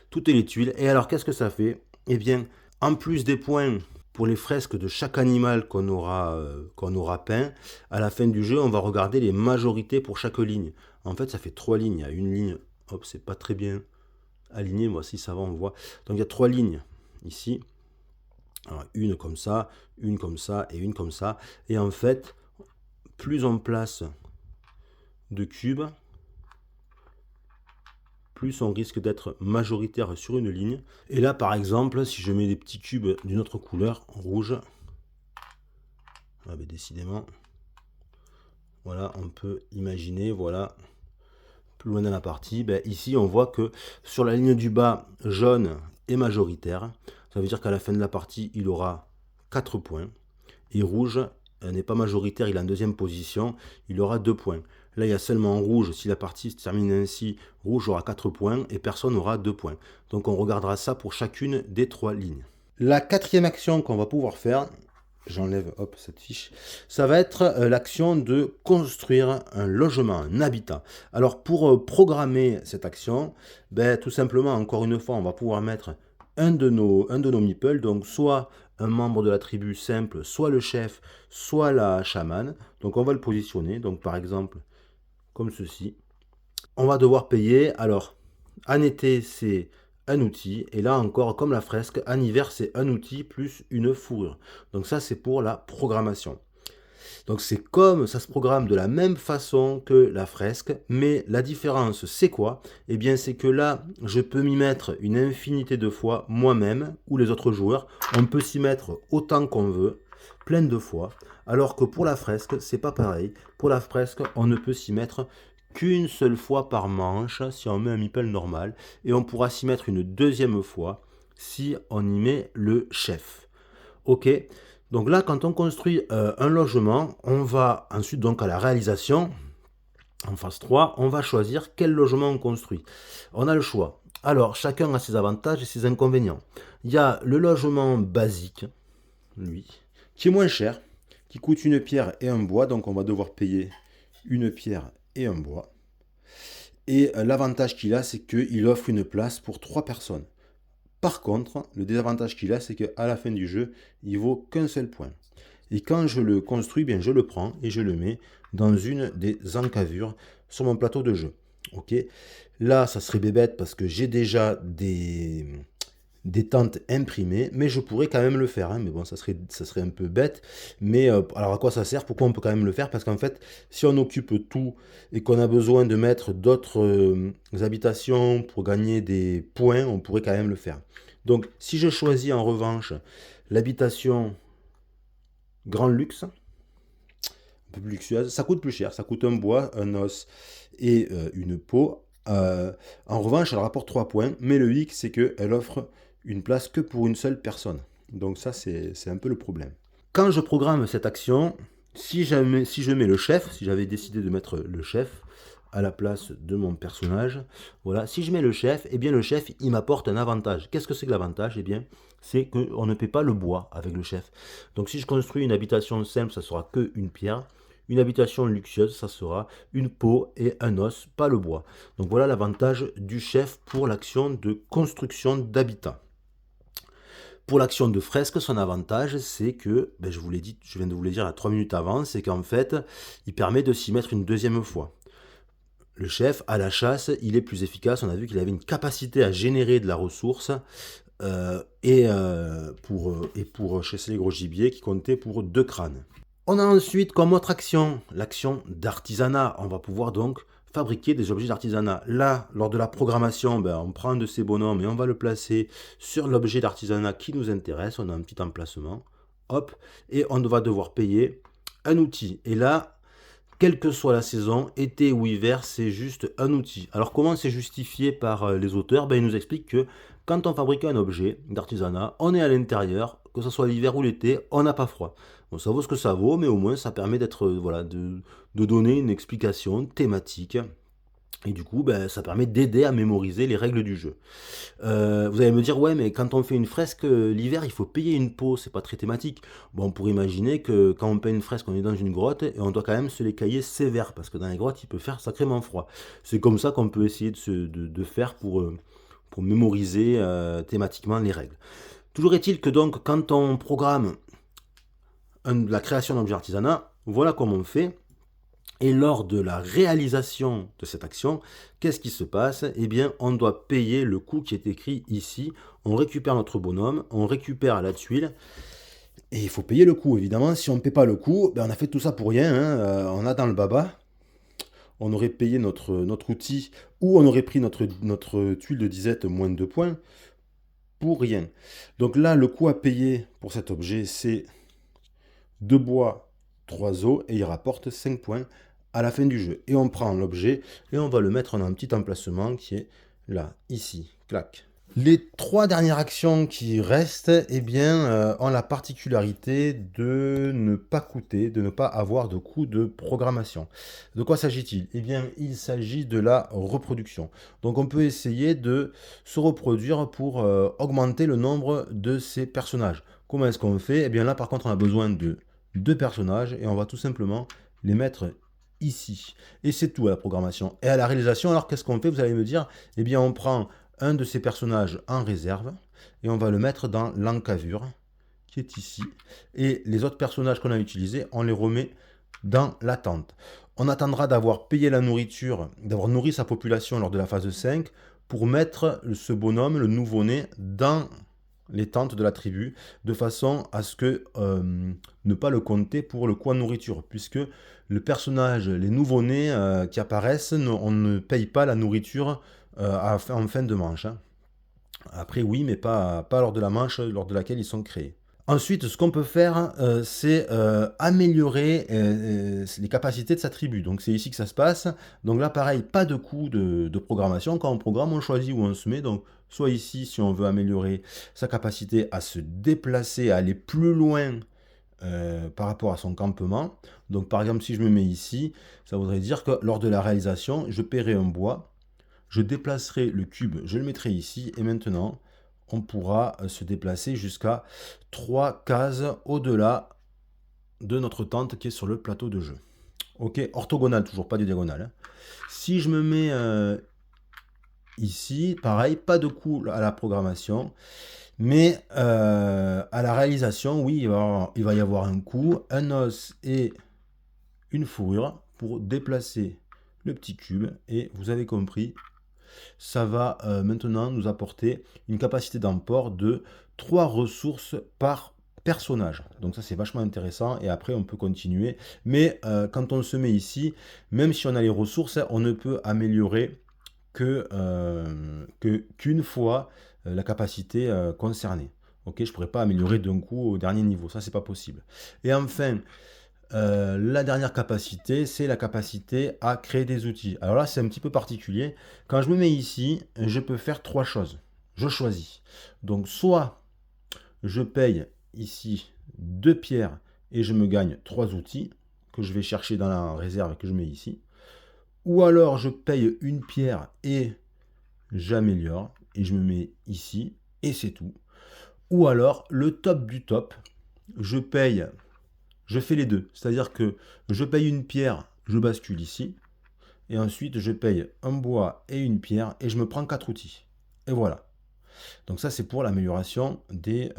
toutes les tuiles. Et alors qu'est-ce que ça fait? Eh bien, en plus des points pour les fresques de chaque animal qu'on aura peint, à la fin du jeu, on va regarder les majorités pour chaque ligne. En fait, ça fait 3 lignes. Il y a une ligne, hop, c'est pas très bien aligné, moi si ça va, on voit. Donc il y a 3 lignes ici. Alors, une comme ça, une comme ça et une comme ça. Et en fait, plus on place de cubes, plus on risque d'être majoritaire sur une ligne. Et là, par exemple, si je mets des petits cubes d'une autre couleur, rouge, ah ben décidément, voilà, on peut imaginer, voilà, plus loin dans la partie, ben ici on voit que sur la ligne du bas, jaune est majoritaire. Ça veut dire qu'à la fin de la partie, il aura 4 points. Et rouge n'est pas majoritaire, il est en deuxième position, il aura 2 points. Là, il y a seulement rouge, si la partie se termine ainsi, rouge aura 4 points et personne n'aura 2 points. Donc on regardera ça pour chacune des 3 lignes. La quatrième action qu'on va pouvoir faire, j'enlève hop cette fiche, ça va être l'action de construire un logement, un habitat. Alors pour programmer cette action, ben, tout simplement, encore une fois, on va pouvoir mettre un de nos meeples, donc soit un membre de la tribu simple, soit le chef, soit la chamane. Donc on va le positionner, donc par exemple comme ceci. On va devoir payer, alors en été c'est un outil. Et là encore, comme la fresque, en hiver, c'est un outil plus une fourrure. Donc ça, c'est pour la programmation. Donc c'est comme ça se programme de la même façon que la fresque, mais la différence c'est quoi? Eh bien c'est que là, je peux m'y mettre une infinité de fois moi-même ou les autres joueurs. On peut s'y mettre autant qu'on veut, plein de fois, alors que pour la fresque, c'est pas pareil. Pour la fresque, on ne peut s'y mettre qu'une seule fois par manche si on met un meeple normal, et on pourra s'y mettre une deuxième fois si on y met le chef. Ok, donc là, quand on construit un logement, on va ensuite donc à la réalisation. En phase 3, on va choisir quel logement on construit. On a le choix. Alors, chacun a ses avantages et ses inconvénients. Il y a le logement basique, lui, qui est moins cher, qui coûte une pierre et un bois, donc on va devoir payer une pierre et un bois. Et l'avantage qu'il a, c'est qu'il offre une place pour 3 personnes. Par contre, le désavantage qu'il a, c'est qu'à la fin du jeu, il vaut qu'un seul point. Et quand je le construis, bien je le prends et je le mets dans une des encavures sur mon plateau de jeu. Ok. Là, ça serait bébête parce que j'ai déjà des tentes imprimées, mais je pourrais quand même le faire. Hein. Mais bon, ça serait un peu bête. Mais alors à quoi ça sert? Pourquoi on peut quand même le faire? Parce qu'en fait, si on occupe tout et qu'on a besoin de mettre d'autres habitations pour gagner des points, on pourrait quand même le faire. Donc, si je choisis en revanche l'habitation grand luxe, un peu plus luxueuse, ça coûte plus cher. Ça coûte un bois, un os et une peau. En revanche, elle rapporte 3 points, mais le hic, c'est qu'elle offre une place que pour une seule personne. Donc ça, c'est un peu le problème. Quand je programme cette action, si je mets le chef, si j'avais décidé de mettre le chef à la place de mon personnage, voilà, si je mets le chef, eh bien le chef, il m'apporte un avantage. Qu'est-ce que c'est que l'avantage? Eh bien, c'est qu'on ne paie pas le bois avec le chef. Donc si je construis une habitation simple, ça sera que une pierre. Une habitation luxueuse, ça sera une peau et un os, pas le bois. Donc voilà l'avantage du chef pour l'action de construction d'habitat. Pour l'action de fresque, son avantage, c'est que, ben je viens de vous le dire à 3 minutes avant, c'est qu'en fait, il permet de s'y mettre une deuxième fois. Le chef, à la chasse, il est plus efficace. On a vu qu'il avait une capacité à générer de la ressource pour chasser les gros gibiers qui comptait pour 2 crânes. On a ensuite comme autre action l'action d'artisanat. On va pouvoir donc fabriquer des objets d'artisanat. Là, lors de la programmation, on prend un de ces bonhommes et on va le placer sur l'objet d'artisanat qui nous intéresse. On a un petit emplacement. Hop. Et on va devoir payer un outil. Et là, quelle que soit la saison, été ou hiver, c'est juste un outil. Alors comment c'est justifié par les auteurs? Ils nous expliquent que quand on fabrique un objet d'artisanat, on est à l'intérieur, que ce soit l'hiver ou l'été, on n'a pas froid. Bon, ça vaut ce que ça vaut, mais au moins ça permet de donner une explication thématique. Et du coup, ça permet d'aider à mémoriser les règles du jeu. Vous allez me dire, ouais, mais quand on fait une fresque l'hiver, il faut payer une peau, c'est pas très thématique. Bon, on pourrait imaginer que quand on peint une fresque, on est dans une grotte et on doit quand même se les cailler sévère, parce que dans les grottes, il peut faire sacrément froid. C'est comme ça qu'on peut essayer de faire pour mémoriser thématiquement les règles. Toujours est-il que donc, quand on programme la création d'objets artisanat, voilà comment on fait. Et lors de la réalisation de cette action, qu'est-ce qui se passe? Eh bien, on doit payer le coût qui est écrit ici. On récupère notre bonhomme, on récupère la tuile, et il faut payer le coût, évidemment. Si on ne paie pas le coût, on a fait tout ça pour rien. Hein. On a dans le baba. On aurait payé notre outil, ou on aurait pris notre tuile de disette moins de 2 points, pour rien. Donc là, le coût à payer pour cet objet, c'est 2 bois, 3 os, et il rapporte 5 points à la fin du jeu. Et on prend l'objet et on va le mettre dans un petit emplacement qui est là, ici, clac. Les 3 dernières actions qui restent, eh bien, ont la particularité de ne pas coûter, de ne pas avoir de coût de programmation. De quoi s'agit-il? Eh bien, il s'agit de la reproduction. Donc, on peut essayer de se reproduire pour augmenter le nombre de ces personnages. Comment est-ce qu'on fait? Eh bien, là, par contre, on a besoin de 2 personnages et on va tout simplement les mettre ici. Et c'est tout à la programmation. Et à la réalisation, alors qu'est-ce qu'on fait? Vous allez me dire, eh bien, on prend un de ces personnages en réserve et on va le mettre dans l'encavure qui est ici. Et les autres personnages qu'on a utilisés, on les remet dans la tente. On attendra d'avoir payé la nourriture, d'avoir nourri sa population lors de la phase 5 pour mettre ce bonhomme, le nouveau-né, dans les tentes de la tribu, de façon à ce que ne pas le compter pour le coût en nourriture, puisque le personnage, les nouveau-nés qui apparaissent, on ne paye pas la nourriture en fin de manche, hein. Après oui, mais pas lors de la manche lors de laquelle ils sont créés. Ensuite, ce qu'on peut faire, c'est améliorer les capacités de sa tribu. Donc c'est ici que ça se passe. Donc là, pareil, pas de coût de programmation. Quand on programme, on choisit où on se met. Donc soit ici, si on veut améliorer sa capacité à se déplacer, à aller plus loin par rapport à son campement. Donc par exemple, si je me mets ici, ça voudrait dire que lors de la réalisation, je paierai un bois, je déplacerai le cube, je le mettrai ici, et maintenant, on pourra se déplacer jusqu'à 3 cases au-delà de notre tente qui est sur le plateau de jeu. Ok, orthogonal, toujours pas de diagonale, hein. Si je me mets ici, pareil, pas de coût à la programmation, mais à la réalisation, oui, il va y avoir un coût, un os et une fourrure pour déplacer le petit cube, et vous avez compris, ça va maintenant nous apporter une capacité d'emport de 3 ressources par personnage. Donc ça c'est vachement intéressant, et après on peut continuer. Mais quand on se met ici, même si on a les ressources, on ne peut améliorer qu'une fois la capacité concernée. Ok, je pourrais pas améliorer d'un coup au dernier niveau, ça c'est pas possible. Et enfin, la dernière capacité, c'est la capacité à créer des outils. Alors là, c'est un petit peu particulier. Quand je me mets ici, je peux faire 3 choses. Je choisis. Donc, soit je paye ici 2 pierres et je me gagne 3 outils que je vais chercher dans la réserve et que je mets ici. Ou alors, je paye une pierre et j'améliore et je me mets ici et c'est tout. Ou alors, le top du top, je fais les deux. C'est-à-dire que je paye une pierre, je bascule ici. Et ensuite, je paye un bois et une pierre et je me prends 4 outils. Et voilà. Donc ça, c'est pour l'amélioration des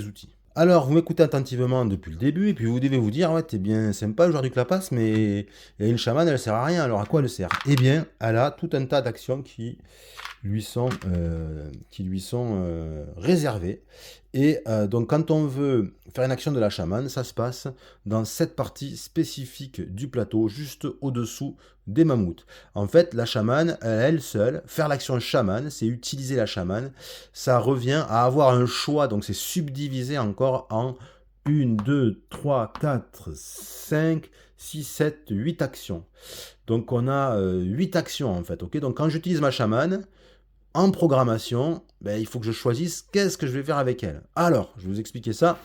outils. Alors, vous m'écoutez attentivement depuis le début, et puis vous devez vous dire, ouais, t'es bien sympa le joueur du clapasse, mais une chamane, elle sert à rien. Alors, à quoi elle sert? Eh bien, elle a tout un tas d'actions qui lui sont réservées. Et donc, quand on veut faire une action de la chamane, ça se passe dans cette partie spécifique du plateau, juste au-dessous des mammouths. En fait, la chamane, elle seule, faire l'action chamane, c'est utiliser la chamane. Ça revient à avoir un choix, donc c'est subdivisé encore en 1, 2, 3, 4, 5, 6, 7, 8 actions. Donc on a 8 actions en fait. Ok, donc quand j'utilise ma chamane, en programmation, ben, il faut que je choisisse qu'est-ce que je vais faire avec elle. Alors, je vais vous expliquer ça.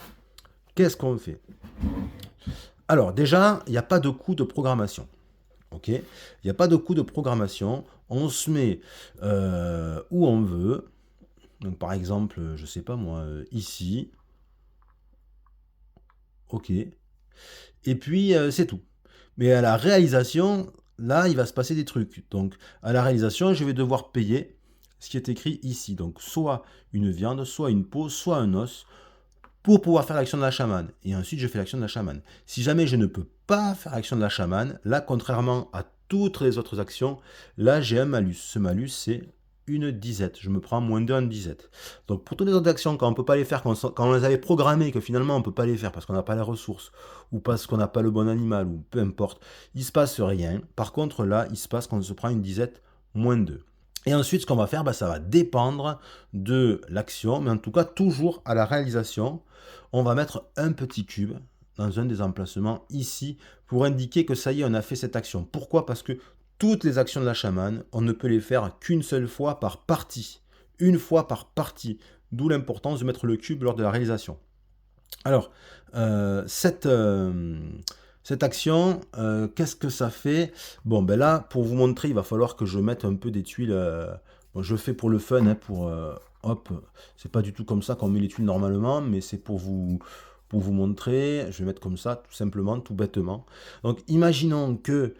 Qu'est-ce qu'on fait? Alors déjà, il n'y a pas de coût de programmation. Ok, il n'y a pas de coût de programmation. On se met où on veut. Donc par exemple, je sais pas moi, ici. Ok. Et puis c'est tout. Mais à la réalisation, là, il va se passer des trucs. Donc à la réalisation, je vais devoir payer ce qui est écrit ici. Donc soit une viande, soit une peau, soit un os, pour pouvoir faire l'action de la chamane. Et ensuite, je fais l'action de la chamane. Si jamais je ne peux pas faire l'action de la chamane, là, contrairement à toutes les autres actions, là, j'ai un malus. Ce malus, c'est une disette. Je me prends moins 2 en disette. Donc, pour toutes les autres actions, quand on ne peut pas les faire, quand on les avait programmées, que finalement, on ne peut pas les faire parce qu'on n'a pas les ressources, ou parce qu'on n'a pas le bon animal, ou peu importe, il ne se passe rien. Par contre, là, il se passe qu'on se prend une disette moins 2. Et ensuite, ce qu'on va faire, ça va dépendre de l'action, mais en tout cas, toujours à la réalisation, on va mettre un petit cube dans un des emplacements ici pour indiquer que ça y est, on a fait cette action. Pourquoi? Parce que toutes les actions de la chamane, on ne peut les faire qu'une seule fois par partie. Une fois par partie. D'où l'importance de mettre le cube lors de la réalisation. Alors, cette action, qu'est-ce que ça fait? Bon, ben là, pour vous montrer, il va falloir que je mette un peu des tuiles. Bon, je fais pour le fun, hein, hop, c'est pas du tout comme ça qu'on met les tuiles normalement, mais c'est pour vous montrer. Je vais mettre comme ça, tout simplement, tout bêtement. Donc, imaginons que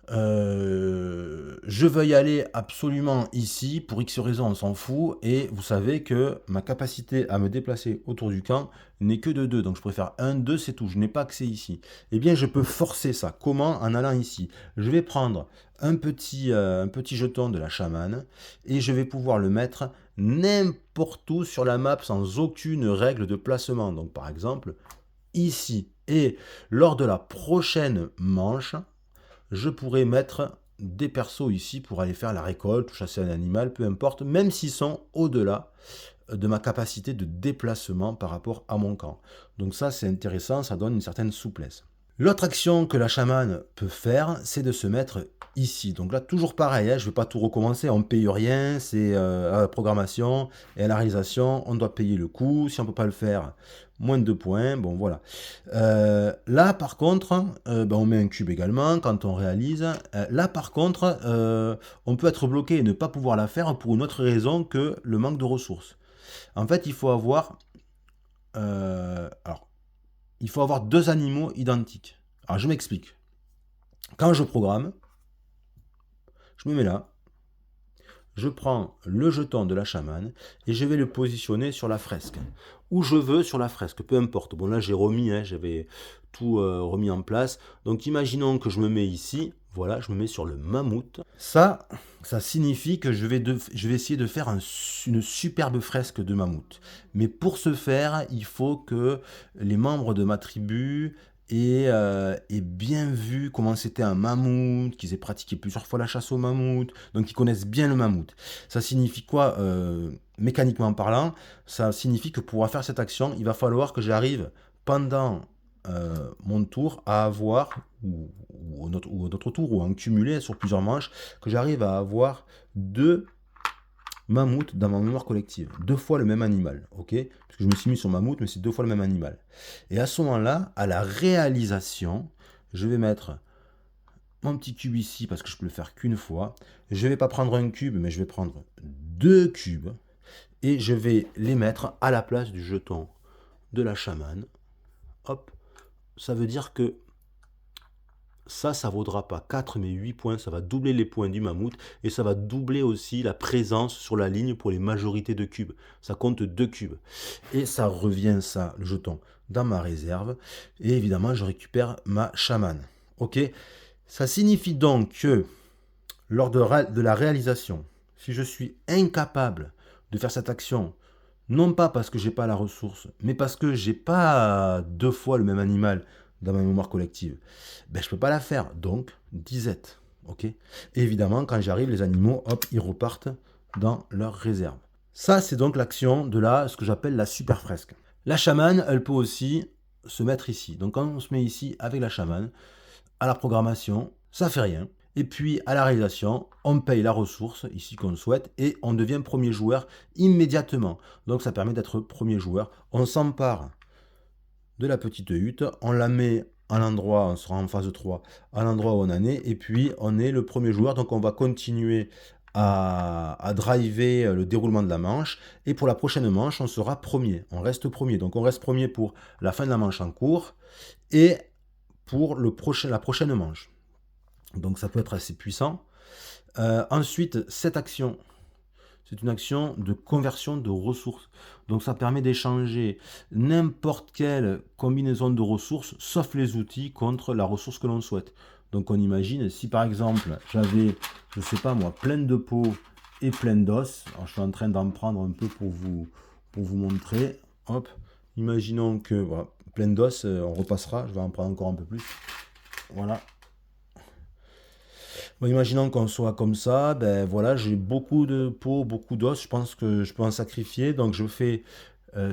Je veux y aller absolument ici, pour X raisons, on s'en fout, et vous savez que ma capacité à me déplacer autour du camp n'est que de 2, donc je préfère 1, 2, c'est tout, je n'ai pas accès ici. Eh bien, je peux forcer ça. Comment? En allant ici. Je vais prendre un petit jeton de la chamane, et je vais pouvoir le mettre n'importe où sur la map sans aucune règle de placement. Donc par exemple, ici. Et lors de la prochaine manche, je pourrais mettre des persos ici pour aller faire la récolte, chasser un animal, peu importe, même s'ils sont au-delà de ma capacité de déplacement par rapport à mon camp. Donc ça, c'est intéressant, ça donne une certaine souplesse. L'autre action que la chamane peut faire, c'est de se mettre ici. Donc là, toujours pareil, hein, je ne vais pas tout recommencer, on ne paye rien, c'est à la programmation et à la réalisation, on doit payer le coût. Si on ne peut pas le faire, moins de 2 points, bon voilà. Là, par contre, on met un cube également quand on réalise. Là, par contre, on peut être bloqué et ne pas pouvoir la faire pour une autre raison que le manque de ressources. En fait, il faut avoir... alors, il faut avoir 2 animaux identiques. Alors je m'explique. Quand je programme, je me mets là, je prends le jeton de la chamane et je vais le positionner sur la fresque. Où je veux sur la fresque, peu importe. Bon là j'ai remis, hein, j'avais tout remis en place. Donc imaginons que je me mets ici, voilà, je me mets sur le mammouth. Ça signifie que je vais essayer de faire une superbe fresque de mammouth. Mais pour ce faire, il faut que les membres de ma tribu aient bien vu comment c'était un mammouth, qu'ils aient pratiqué plusieurs fois la chasse au mammouth, donc ils connaissent bien le mammouth. Ça signifie quoi, mécaniquement parlant? Ça signifie que pour pouvoir faire cette action, il va falloir que j'arrive pendant mon tour à avoir, ou notre tour, ou en cumulé sur plusieurs manches, que j'arrive à avoir 2 mammouths dans ma mémoire collective. 2 fois le même animal, ok? Parce que je me suis mis sur mammouth, mais c'est 2 fois le même animal. Et à ce moment-là, à la réalisation, je vais mettre mon petit cube ici, parce que je peux le faire qu'une fois. Je ne vais pas prendre un cube, mais je vais prendre 2 cubes, et je vais les mettre à la place du jeton de la chamane. Hop, ça veut dire que ça vaudra pas 4 mais 8 points, ça va doubler les points du mammouth et ça va doubler aussi la présence sur la ligne pour les majorités de cubes. Ça compte 2 cubes. Et ça revient, ça, le jeton, dans ma réserve. Et évidemment, je récupère ma chamane. Ok? Ça signifie donc que lors de la réalisation, si je suis incapable de faire cette action, non pas parce que j'ai pas la ressource, mais parce que j'ai pas 2 fois le même animal dans ma mémoire collective, ben je peux pas la faire. Donc, disette. Ok? Et évidemment, quand j'arrive, les animaux, hop, ils repartent dans leur réserve. Ça, c'est donc l'action de ce que j'appelle la super fresque. La chamane, elle peut aussi se mettre ici. Donc, quand on se met ici avec la chamane, à la programmation, ça fait rien. Et puis à la réalisation, on paye la ressource ici qu'on souhaite et on devient premier joueur immédiatement. Donc ça permet d'être premier joueur. On s'empare de la petite hutte, on la met à l'endroit, on sera en phase 3, à l'endroit où on en est, et puis on est le premier joueur. Donc on va continuer à driver le déroulement de la manche. Et pour la prochaine manche, on sera premier. On reste premier. Donc on reste premier pour la fin de la manche en cours et pour la prochaine manche. Donc ça peut être assez puissant. Ensuite, cette action, c'est une action de conversion de ressources. Donc ça permet d'échanger n'importe quelle combinaison de ressources, sauf les outils, contre la ressource que l'on souhaite. Donc on imagine, si par exemple j'avais, je sais pas moi, plein de peaux et plein d'os, alors je suis en train d'en prendre un peu pour vous montrer, hop, imaginons que, voilà, plein d'os, on repassera, je vais en prendre encore un peu plus, voilà. Bon, imaginons qu'on soit comme ça, ben voilà, j'ai beaucoup de peau, beaucoup d'os, je pense que je peux en sacrifier, donc je fais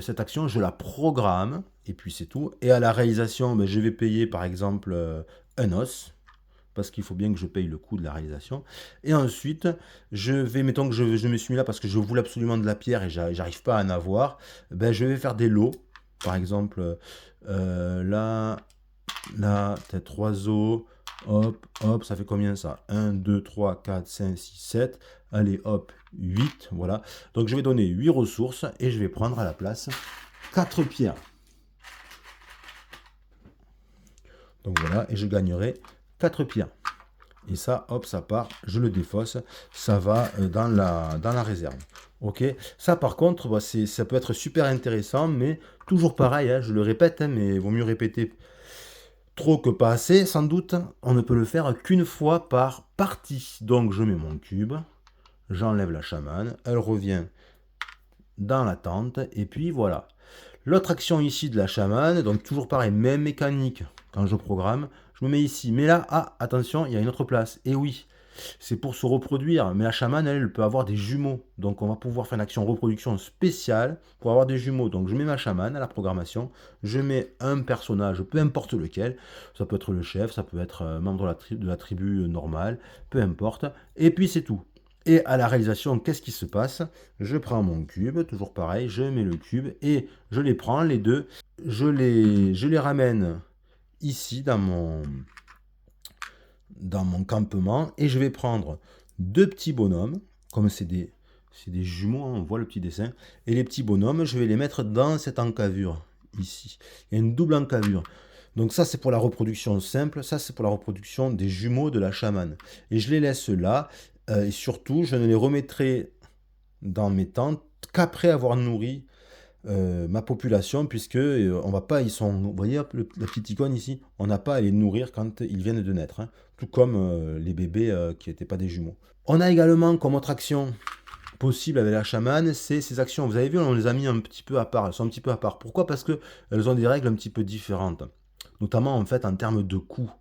cette action, je la programme, et puis c'est tout. Et à la réalisation, ben, je vais payer par exemple un os, parce qu'il faut bien que je paye le coût de la réalisation. Et ensuite, mettons que je me suis mis là parce que je voulais absolument de la pierre et j'arrive pas à en avoir, ben je vais faire des lots, par exemple, là, peut-être 3 os. Hop, hop, ça fait combien ça? 1, 2, 3, 4, 5, 6, 7. Allez, hop, 8, voilà. Donc je vais donner 8 ressources et je vais prendre à la place 4 pierres. Donc voilà, et je gagnerai 4 pierres. Et ça, hop, ça part, je le défausse, ça va dans la réserve. Ok, ça par contre, bah, ça peut être super intéressant, mais toujours pareil, hein, je le répète, hein, mais vaut mieux répéter trop que pas assez, sans doute. On ne peut le faire qu'une fois par partie. Donc je mets mon cube, j'enlève la chamane, elle revient dans la tente, et puis voilà. L'autre action ici de la chamane, donc toujours pareil, même mécanique quand je programme, je me mets ici. Mais là, ah, attention, il y a une autre place. Et oui, c'est pour se reproduire. Mais la chamane, elle peut avoir des jumeaux. Donc on va pouvoir faire une action reproduction spéciale pour avoir des jumeaux. Donc je mets ma chamane à la programmation, je mets un personnage, peu importe lequel. Ça peut être le chef, ça peut être membre de la tribu normale, peu importe. Et puis c'est tout. Et à la réalisation, qu'est-ce qui se passe? Je prends mon cube, toujours pareil, je mets le cube et je les prends, les deux, je les ramène ici dans mon campement et je vais prendre deux petits bonhommes, comme c'est des jumeaux, hein, on voit le petit dessin, et les petits bonhommes, je vais les mettre dans cette encavure ici. Il y a une double encavure. Donc ça c'est pour la reproduction simple, ça c'est pour la reproduction des jumeaux de la chamane. Et je les laisse là, et surtout je ne les remettrai dans mes tentes qu'après avoir nourri ma population, puisque on va pas, ils sont, vous voyez la petite icône ici, on n'a pas à les nourrir quand ils viennent de naître, hein, tout comme les bébés qui n'étaient pas des jumeaux. On a également comme autre action possible avec la chamane, c'est ces actions. Vous avez vu, on les a mis un petit peu à part, elles sont un petit peu à part. Pourquoi? Parce que elles ont des règles un petit peu différentes, notamment en fait en termes de coûts.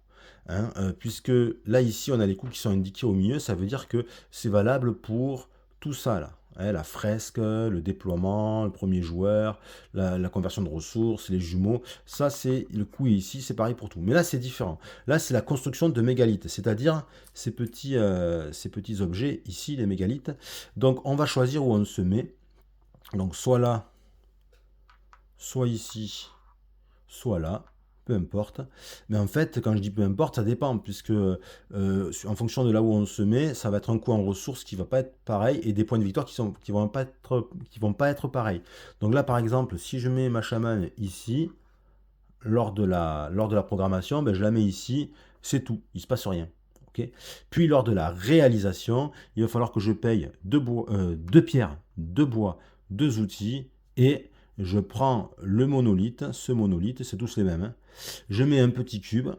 Hein, puisque là ici on a les coûts qui sont indiqués au milieu, ça veut dire que c'est valable pour tout ça là. Hein, la fresque, le déploiement, le premier joueur, la conversion de ressources, les jumeaux, ça c'est le coût ici, c'est pareil pour tout. Mais là c'est différent. Là c'est la construction de mégalithes, c'est-à-dire ces petits objets ici, les mégalithes. Donc on va choisir où on se met. Donc soit là, soit ici, soit là, peu importe. Mais en fait, quand je dis peu importe, ça dépend, puisque en fonction de là où on se met, ça va être un coût en ressources qui va pas être pareil et des points de victoire qui vont pas être pareils. Donc là, par exemple, si je mets ma chamane ici, lors de la programmation, ben, je la mets ici, c'est tout, il se passe rien. Okay. Puis lors de la réalisation, il va falloir que je paye deux pierres, deux bois, deux outils et je prends le monolithe, ce monolithe, c'est tous les mêmes. Hein. Je mets un petit cube,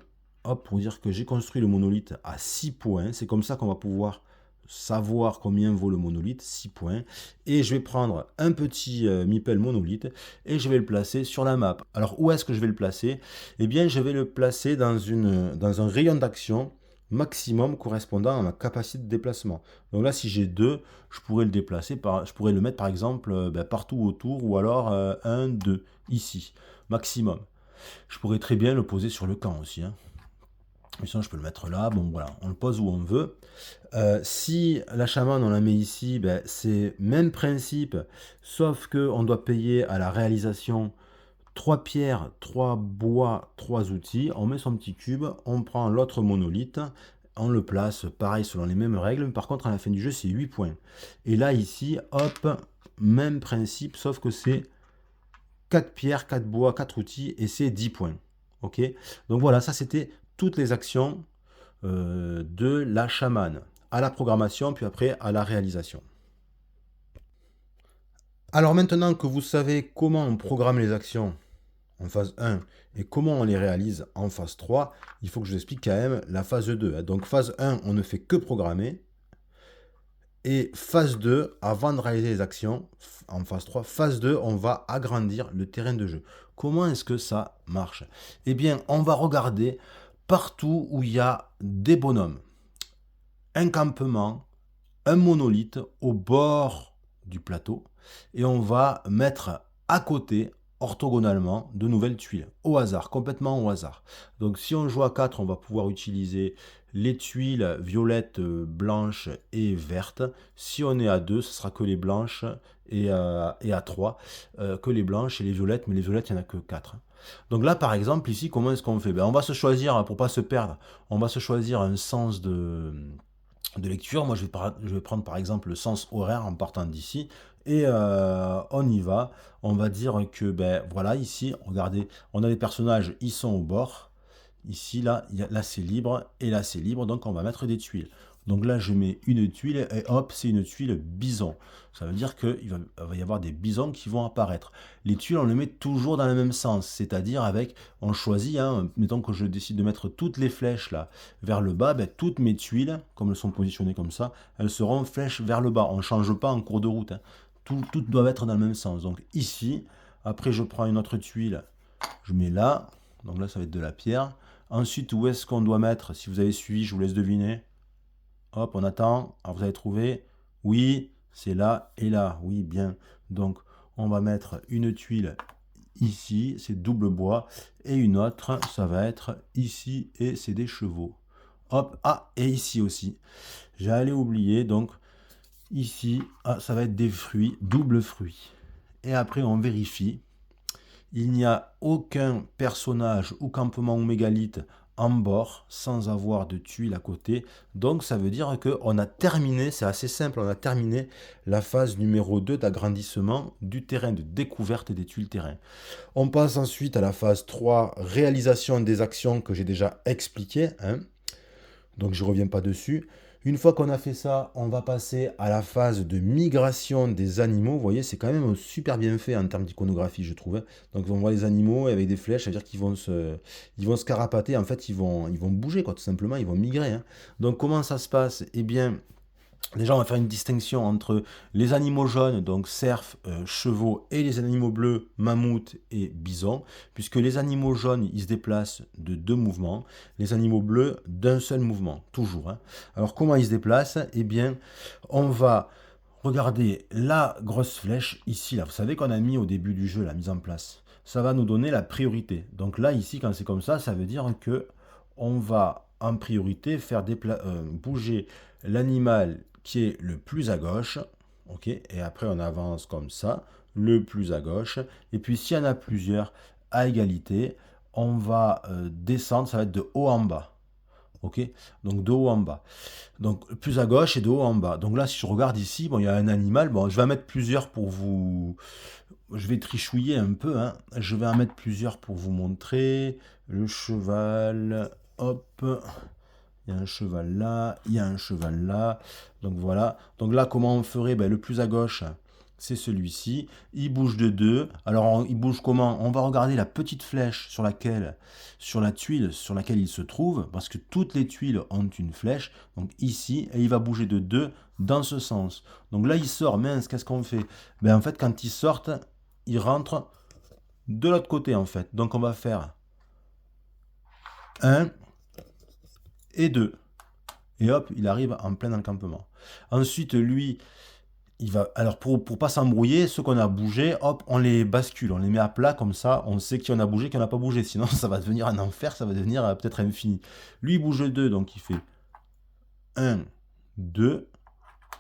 hop, pour dire que j'ai construit le monolithe à 6 points. C'est comme ça qu'on va pouvoir savoir combien vaut le monolithe, 6 points. Et je vais prendre un petit meeple monolithe et je vais le placer sur la map. Alors où est-ce que je vais le placer? Eh bien, je vais le placer dans un rayon d'action maximum correspondant à ma capacité de déplacement. Donc là, si j'ai 2, je pourrais le déplacer, je pourrais le mettre par exemple partout autour, ou alors 1, 2, ici, maximum. Je pourrais très bien le poser sur le camp aussi. Hein. Mais sinon, je peux le mettre là. Bon, voilà, on le pose où on veut. Si la chamane, on la met ici, ben, c'est même principe, sauf qu'on doit payer à la réalisation 3 pierres, 3 bois, 3 outils. On met son petit cube, on prend l'autre monolithe, on le place, pareil, selon les mêmes règles. Mais par contre, à la fin du jeu, c'est 8 points. Et là, ici, hop, même principe, sauf que c'est 4 pierres, 4 bois, 4 outils, et c'est 10 points. Ok. Donc voilà, ça c'était toutes les actions de la chamane, à la programmation, puis après à la réalisation. Alors maintenant que vous savez comment on programme les actions en phase 1 et comment on les réalise en phase 3, il faut que je vous explique quand même la phase 2. Donc phase 1, on ne fait que programmer. Et phase 2, avant de réaliser les actions, en phase 3, phase 2, on va agrandir le terrain de jeu. Comment est-ce que ça marche? Eh bien, on va regarder partout où il y a des bonhommes, un campement, un monolithe au bord du plateau, et on va mettre à côté, orthogonalement, de nouvelles tuiles, au hasard, complètement au hasard. Donc si on joue à 4, on va pouvoir utiliser les tuiles violettes, blanches et vertes. Si on est à 2, ce sera que les blanches, et à 3, que les blanches et les violettes, mais les violettes, il n'y en a que 4. Donc là, par exemple, ici, comment est-ce qu'on fait? On va se choisir, pour ne pas se perdre, on va se choisir un sens de lecture. Moi, je vais prendre par exemple le sens horaire en partant d'ici. Et on y va. On va dire que, voilà, ici, regardez, on a les personnages, ils sont au bord. Ici, là, là c'est libre et là c'est libre, donc on va mettre des tuiles. Donc là, je mets une tuile et hop, c'est une tuile bison. Ça veut dire qu'il va y avoir des bisons qui vont apparaître. Les tuiles, on les met toujours dans le même sens, c'est-à-dire avec, on choisit, hein, mettons que je décide de mettre toutes les flèches là vers le bas, ben, toutes mes tuiles, comme elles sont positionnées comme ça, elles seront flèches vers le bas. On ne change pas en cours de route, hein. Toutes doivent être dans le même sens. Donc ici, après je prends une autre tuile, je mets là, donc là ça va être de la pierre. Ensuite, où est-ce qu'on doit mettre? Si vous avez suivi, je vous laisse deviner. Hop, on attend. Alors, vous avez trouvé? Oui, c'est là et là. Oui, bien. Donc, on va mettre une tuile ici, c'est double bois. Et une autre, ça va être ici et c'est des chevaux. Hop, ah, et ici aussi. J'allais oublier, donc ici, ah, ça va être des fruits, double fruit. Et après, on vérifie. Il n'y a aucun personnage ou campement ou mégalithe en bord sans avoir de tuiles à côté. Donc ça veut dire qu'on a terminé, c'est assez simple, on a terminé la phase numéro 2 d'agrandissement du terrain, de découverte des tuiles terrain. On passe ensuite à la phase 3, réalisation des actions que j'ai déjà expliquées, hein. Donc je ne reviens pas dessus. Une fois qu'on a fait ça, on va passer à la phase de migration des animaux. Vous voyez, c'est quand même super bien fait en termes d'iconographie, je trouve. Donc on voit les animaux avec des flèches, ça veut dire ils vont se carapater. En fait, ils vont bouger, quoi, tout simplement, ils vont migrer, hein. Donc comment ça se passe? Eh bien, déjà, on va faire une distinction entre les animaux jaunes, donc cerfs, chevaux, et les animaux bleus, mammouths et bisons, puisque les animaux jaunes, ils se déplacent de 2 mouvements, les animaux bleus d'un seul mouvement, toujours, hein. Alors, comment ils se déplacent? Eh bien, on va regarder la grosse flèche ici, là. Vous savez qu'on a mis au début du jeu la mise en place. Ça va nous donner la priorité. Donc là, ici, quand c'est comme ça veut dire que on va en priorité faire bouger l'animal qui est le plus à gauche, ok, et après on avance comme ça, le plus à gauche, et puis s'il y en a plusieurs à égalité, on va descendre, ça va être de haut en bas, ok, donc de haut en bas, donc plus à gauche et de haut en bas. Donc là, si je regarde ici, bon, il y a un animal, bon, je vais en mettre plusieurs pour vous, je vais trichouiller un peu, hein. Je vais en mettre plusieurs pour vous montrer, le cheval, hop, il y a un cheval là, il y a un cheval là. Donc voilà. Donc là, comment on ferait? Ben, le plus à gauche, c'est celui-ci. Il bouge de 2. Alors, il bouge comment? On va regarder la petite flèche sur la tuile sur laquelle il se trouve, parce que toutes les tuiles ont une flèche. Donc ici, et il va bouger de 2 dans ce sens. Donc là, il sort. Mince, qu'est-ce qu'on fait? Ben, en fait, quand il sortent, il rentre de l'autre côté, en fait. Donc on va faire 1 et 2. Et hop, il arrive en plein encampement. Ensuite, lui, il va. Alors, pour pas s'embrouiller, ceux qu'on a bougé, hop, on les bascule, on les met à plat, comme ça, on sait qui on a bougé, qui on n'a pas bougé. Sinon, ça va devenir un enfer, ça va devenir peut-être infini. Lui, il bouge 2, donc il fait 1, 2,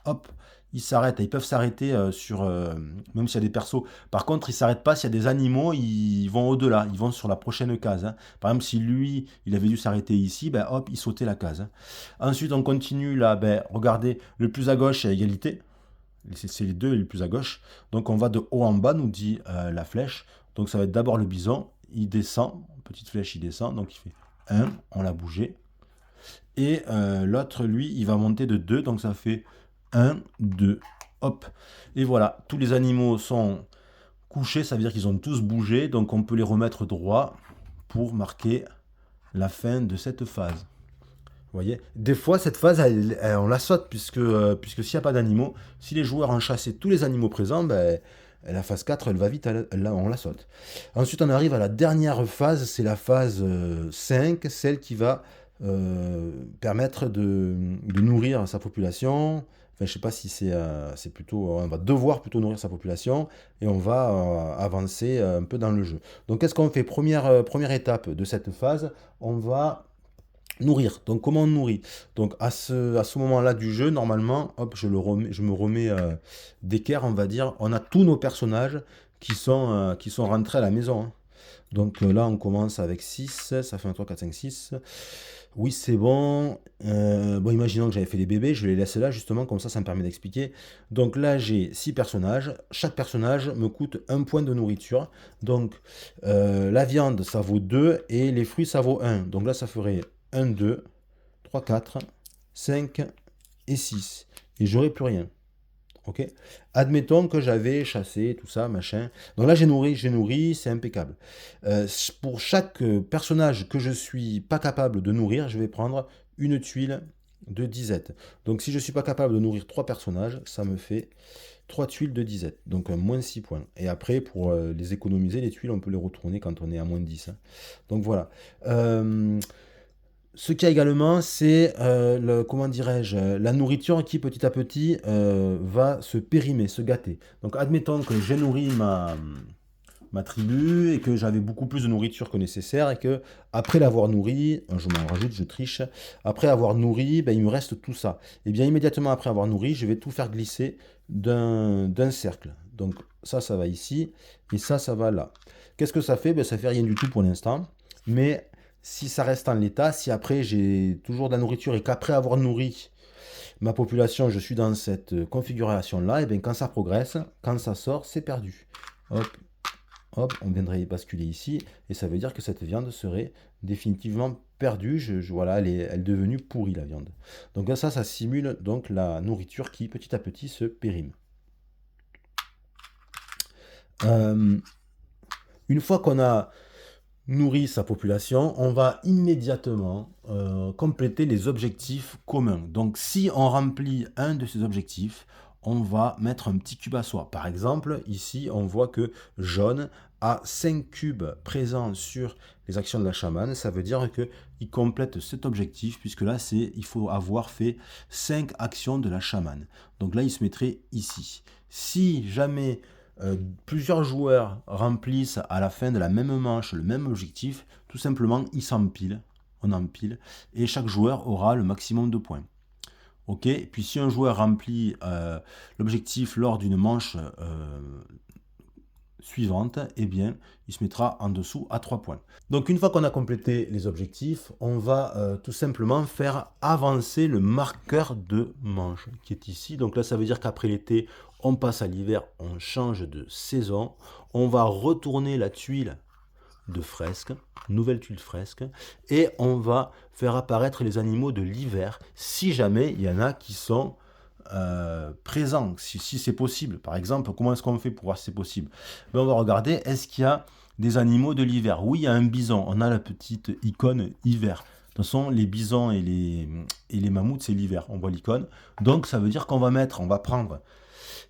hop, ils s'arrêtent. Ils peuvent s'arrêter même s'il y a des persos. Par contre, ils s'arrêtent pas s'il y a des animaux, ils vont au-delà, ils vont sur la prochaine case, hein. Par exemple, si lui, il avait dû s'arrêter ici, ben hop, il sautait la case, hein. Ensuite, on continue là, ben regardez, le plus à gauche, c'est à égalité. C'est les deux les plus à gauche. Donc on va de haut en bas, nous dit la flèche. Donc ça va être d'abord le bison, il descend, petite flèche, il descend, donc il fait 1, on l'a bougé. Et l'autre, lui, il va monter de 2, donc ça fait 1, 2, hop. Et voilà, tous les animaux sont couchés, ça veut dire qu'ils ont tous bougé, donc on peut les remettre droit pour marquer la fin de cette phase. Vous voyez? Des fois, cette phase, on la saute, puisque s'il n'y a pas d'animaux, si les joueurs ont chassé tous les animaux présents, ben, la phase 4, elle va vite, là, on la saute. Ensuite, on arrive à la dernière phase, c'est la phase 5, celle qui va permettre de nourrir sa population. Enfin, je ne sais pas si c'est plutôt. On va devoir plutôt nourrir sa population et on va avancer un peu dans le jeu. Donc, qu'est-ce qu'on fait? Première étape de cette phase, on va nourrir. Donc, comment on nourrit? Donc, à ce moment-là du jeu, normalement, hop, je me remets d'équerre, on va dire. On a tous nos personnages qui sont rentrés à la maison, hein. Donc là, on commence avec 6, ça fait 1, 3, 4, 5, 6. Oui, c'est bon. Bon, imaginons que j'avais fait des bébés, je les laisse là justement, comme ça me permet d'expliquer. Donc là, j'ai 6 personnages. Chaque personnage me coûte 1 point de nourriture. Donc la viande, ça vaut 2 et les fruits, ça vaut 1. Donc là, ça ferait 1, 2, 3, 4, 5 et 6. Et j'aurais plus rien. Ok. Admettons que j'avais chassé, tout ça, machin. Donc là, j'ai nourri, c'est impeccable. Pour chaque personnage que je suis pas capable de nourrir, je vais prendre une tuile de disette. Donc si je suis pas capable de nourrir 3 personnages, ça me fait 3 tuiles de disette. Donc moins 6 points. Et après, pour les économiser, les tuiles, on peut les retourner quand on est à moins 10, hein. Donc voilà. Ce qu'il y a également, c'est comment dirais-je, la nourriture qui petit à petit va se périmer, se gâter. Donc admettons que j'ai nourri ma tribu et que j'avais beaucoup plus de nourriture que nécessaire et que après l'avoir nourri, je m'en rajoute, je triche, après avoir nourri, ben, il me reste tout ça. Et bien immédiatement après avoir nourri, je vais tout faire glisser d'un cercle. Donc ça va ici et ça va là. Qu'est-ce que ça fait? Ben, ça fait rien du tout pour l'instant, mais si ça reste en l'état, si après j'ai toujours de la nourriture et qu'après avoir nourri ma population, je suis dans cette configuration-là, et bien quand ça progresse, quand ça sort, c'est perdu. Hop, hop, on viendrait basculer ici, et ça veut dire que cette viande serait définitivement perdue. Voilà, elle est devenue pourrie, la viande. Donc là, ça simule donc la nourriture qui petit à petit se périme. Une fois qu'on a nourrit sa population, on va immédiatement compléter les objectifs communs. Donc si on remplit un de ces objectifs, on va mettre un petit cube à soi. Par exemple, ici, on voit que jaune a 5 cubes présents sur les actions de la chamane. Ça veut dire qu'il complète cet objectif, puisque là, il faut avoir fait 5 actions de la chamane. Donc là, il se mettrait ici. Si jamais plusieurs joueurs remplissent à la fin de la même manche le même objectif, tout simplement ils s'empilent, on empile, et chaque joueur aura le maximum de points. Ok, puis si un joueur remplit l'objectif lors d'une manche suivante, eh bien, il se mettra en dessous à 3 points. Donc une fois qu'on a complété les objectifs, on va tout simplement faire avancer le marqueur de manche qui est ici. Donc là, ça veut dire qu'après l'été, on passe à l'hiver, on change de saison. On va retourner la tuile de fresque, nouvelle tuile fresque, et on va faire apparaître les animaux de l'hiver, si jamais il y en a qui sont présents, si c'est possible. Par exemple, comment est-ce qu'on fait pour voir si c'est possible? Ben, on va regarder, est-ce qu'il y a des animaux de l'hiver? Oui, il y a un bison, on a la petite icône hiver. De toute façon, les bisons et les mammouths, c'est l'hiver, on voit l'icône. Donc ça veut dire qu'on va prendre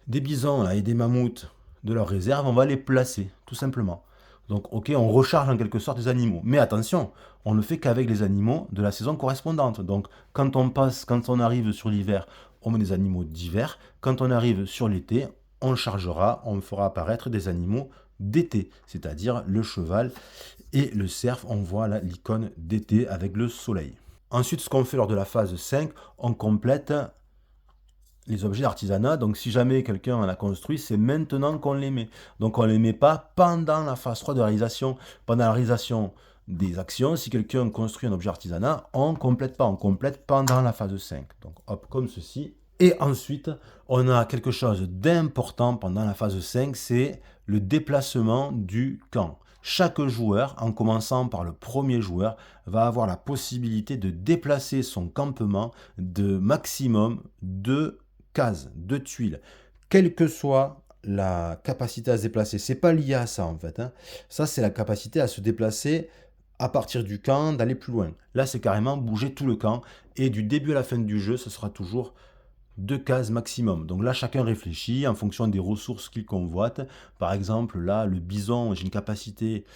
des bisons là, et des mammouths de leur réserve, on va les placer, tout simplement. Donc, ok, on recharge en quelque sorte les animaux. Mais attention, on ne fait qu'avec les animaux de la saison correspondante. Donc, quand on arrive sur l'hiver, on met des animaux d'hiver. Quand on arrive sur l'été, on chargera, on fera apparaître des animaux d'été, c'est-à-dire le cheval et le cerf. On voit là l'icône d'été avec le soleil. Ensuite, ce qu'on fait lors de la phase 5, on complète les objets d'artisanat. Donc si jamais quelqu'un en a construit, c'est maintenant qu'on les met. Donc on ne les met pas pendant la phase 3 de réalisation. Pendant la réalisation des actions, si quelqu'un construit un objet artisanat, on ne complète pas, on complète pendant la phase 5. Donc hop, comme ceci. Et ensuite, on a quelque chose d'important pendant la phase 5, c'est le déplacement du camp. Chaque joueur, en commençant par le premier joueur, va avoir la possibilité de déplacer son campement de maximum 2 cases, 2 tuiles, quelle que soit la capacité à se déplacer. C'est pas lié à ça en fait, hein. Ça, c'est la capacité à se déplacer à partir du camp, d'aller plus loin. Là, c'est carrément bouger tout le camp. Et du début à la fin du jeu, ce sera toujours 2 cases maximum. Donc là, chacun réfléchit en fonction des ressources qu'il convoite. Par exemple, là, le bison, j'ai une capacité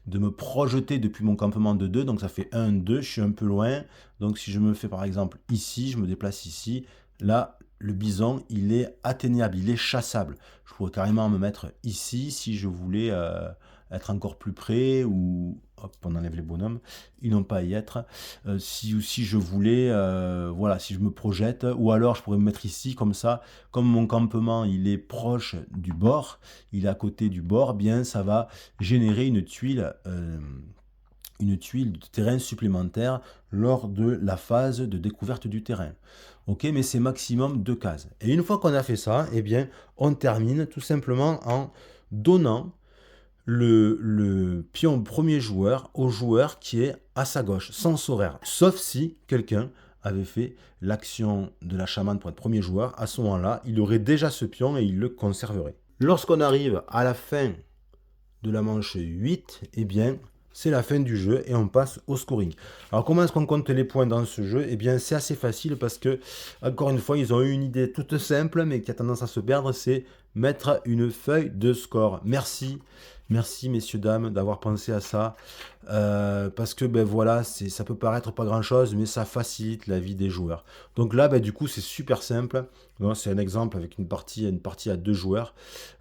de me projeter depuis mon campement de 2. Donc ça fait 1, 2, je suis un peu loin. Donc si je me fais par exemple ici, je me déplace ici. Là, le bison, il est atteignable, il est chassable. Je pourrais carrément me mettre ici si je voulais être encore plus près ou... Hop, on enlève les bonhommes, ils n'ont pas à y être. Si je voulais, voilà, si je me projette, ou alors je pourrais me mettre ici comme ça, comme mon campement il est proche du bord, il est à côté du bord, bien ça va générer une tuile de terrain supplémentaire lors de la phase de découverte du terrain. Ok, mais c'est maximum 2 cases. Et une fois qu'on a fait ça, eh bien, on termine tout simplement en donnant le pion premier joueur au joueur qui est à sa gauche, sens horaire. Sauf si quelqu'un avait fait l'action de la chamane pour être premier joueur, à ce moment-là, il aurait déjà ce pion et il le conserverait. Lorsqu'on arrive à la fin de la manche 8, eh bien, c'est la fin du jeu et on passe au scoring. Alors comment est-ce qu'on compte les points dans ce jeu? Eh bien c'est assez facile parce que, encore une fois, ils ont eu une idée toute simple mais qui a tendance à se perdre, c'est mettre une feuille de score. Merci messieurs, dames d'avoir pensé à ça. Parce que ben voilà, ça peut paraître pas grand chose, mais ça facilite la vie des joueurs. Donc là, ben, du coup, c'est super simple. C'est un exemple avec une partie à 2 joueurs.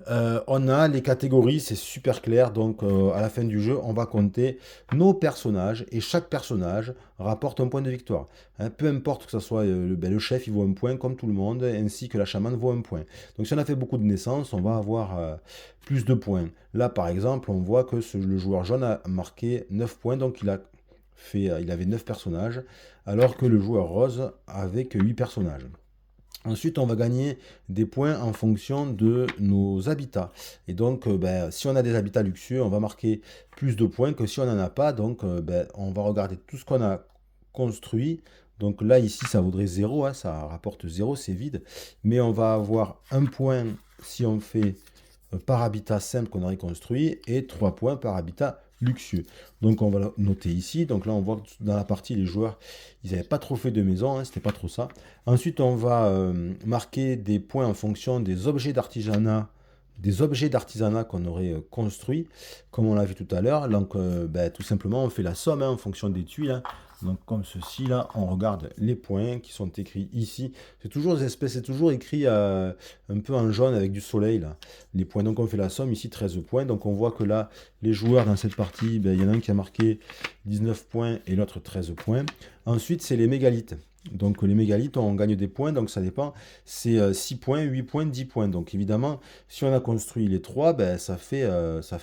On a les catégories, c'est super clair. Donc à la fin du jeu, on va compter nos personnages et chaque personnage rapporte un point de victoire. Hein, peu importe que ce soit le chef, il vaut un point comme tout le monde, ainsi que la chamane vaut un point. Donc si on a fait beaucoup de naissances, on va avoir plus de points. Là, par exemple, on voit que le joueur jaune a marqué 9 points, donc il avait 9 personnages, alors que le joueur rose avait que 8 personnages. Ensuite, on va gagner des points en fonction de nos habitats. Et donc, si on a des habitats luxueux, on va marquer plus de points que si on n'en a pas. Donc, on va regarder tout ce qu'on a construit. Donc là, ici, ça vaudrait 0, hein, ça rapporte 0, c'est vide. Mais on va avoir un point si on fait par habitat simple qu'on aurait construit et 3 points par habitat luxueux. Donc on va le noter ici. Donc là on voit que dans la partie les joueurs ils n'avaient pas trop fait de maison, hein, c'était pas trop ça. Ensuite on va marquer des points en fonction des objets d'artisanat qu'on aurait construits, comme on l'a vu tout à l'heure. Donc tout simplement on fait la somme hein, en fonction des tuiles. Hein. Donc comme ceci là, on regarde les points qui sont écrits ici. C'est toujours des espèces, c'est toujours écrit un peu en jaune avec du soleil là. Les points, donc on fait la somme ici 13 points. Donc on voit que là, les joueurs dans cette partie, il y en a un qui a marqué 19 points et l'autre 13 points. Ensuite, c'est les mégalithes. Donc les mégalithes, on gagne des points, donc ça dépend. C'est 6 points, 8 points, 10 points. Donc évidemment, si on a construit les 3, ça fait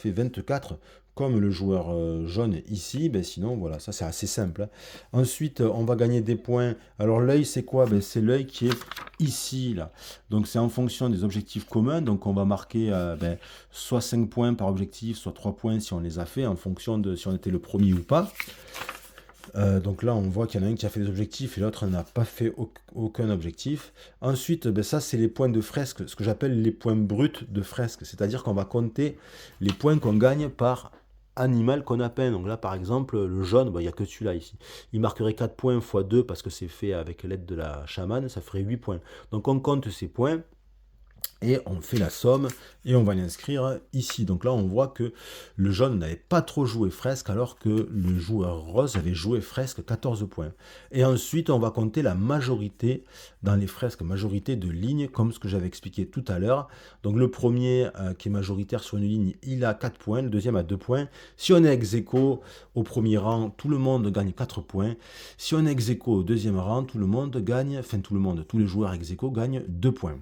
24 comme le joueur jaune ici, sinon voilà, ça c'est assez simple. Hein. Ensuite, on va gagner des points. Alors l'œil, c'est quoi? C'est l'œil qui est ici, là. Donc c'est en fonction des objectifs communs. Donc on va marquer soit 5 points par objectif, soit 3 points si on les a fait, en fonction de si on était le premier ou pas. Donc là, on voit qu'il y en a un qui a fait des objectifs et l'autre n'a pas fait aucun objectif. Ensuite, ça, c'est les points de fresque, ce que j'appelle les points bruts de fresque. C'est-à-dire qu'on va compter les points qu'on gagne par animal qu'on a peint. Donc là, par exemple, le jaune, il n'y a que celui-là ici. Il marquerait 4 points x 2 parce que c'est fait avec l'aide de la chamane, ça ferait 8 points. Donc on compte ces points. Et on fait la somme et on va l'inscrire ici. Donc là, on voit que le jaune n'avait pas trop joué fresque alors que le joueur rose avait joué fresque 14 points. Et ensuite, on va compter la majorité dans les fresques, majorité de lignes, comme ce que j'avais expliqué tout à l'heure. Donc le premier qui est majoritaire sur une ligne, il a 4 points, le deuxième a 2 points. Si on est ex aequo au premier rang, tout le monde gagne 4 points. Si on est ex aequo au deuxième rang, tous les joueurs ex aequo gagnent 2 points.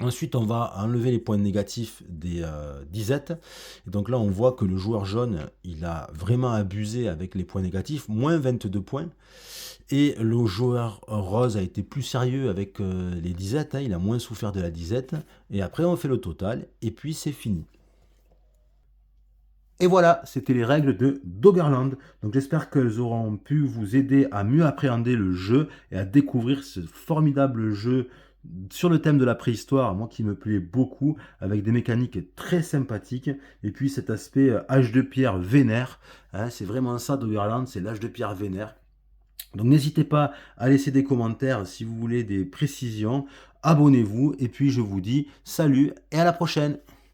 Ensuite, on va enlever les points négatifs des disettes. Et donc là, on voit que le joueur jaune, il a vraiment abusé avec les points négatifs, moins 22 points. Et le joueur rose a été plus sérieux avec les disettes, hein, il a moins souffert de la disette. Et après, on fait le total, et puis c'est fini. Et voilà, c'était les règles de Doggerland. Donc j'espère qu'elles auront pu vous aider à mieux appréhender le jeu et à découvrir ce formidable jeu sur le thème de la préhistoire, moi qui me plaît beaucoup, avec des mécaniques très sympathiques, et puis cet aspect âge de pierre vénère, hein, c'est vraiment ça Doggerland, c'est l'âge de pierre vénère. Donc n'hésitez pas à laisser des commentaires si vous voulez des précisions, abonnez-vous, et puis je vous dis salut et à la prochaine.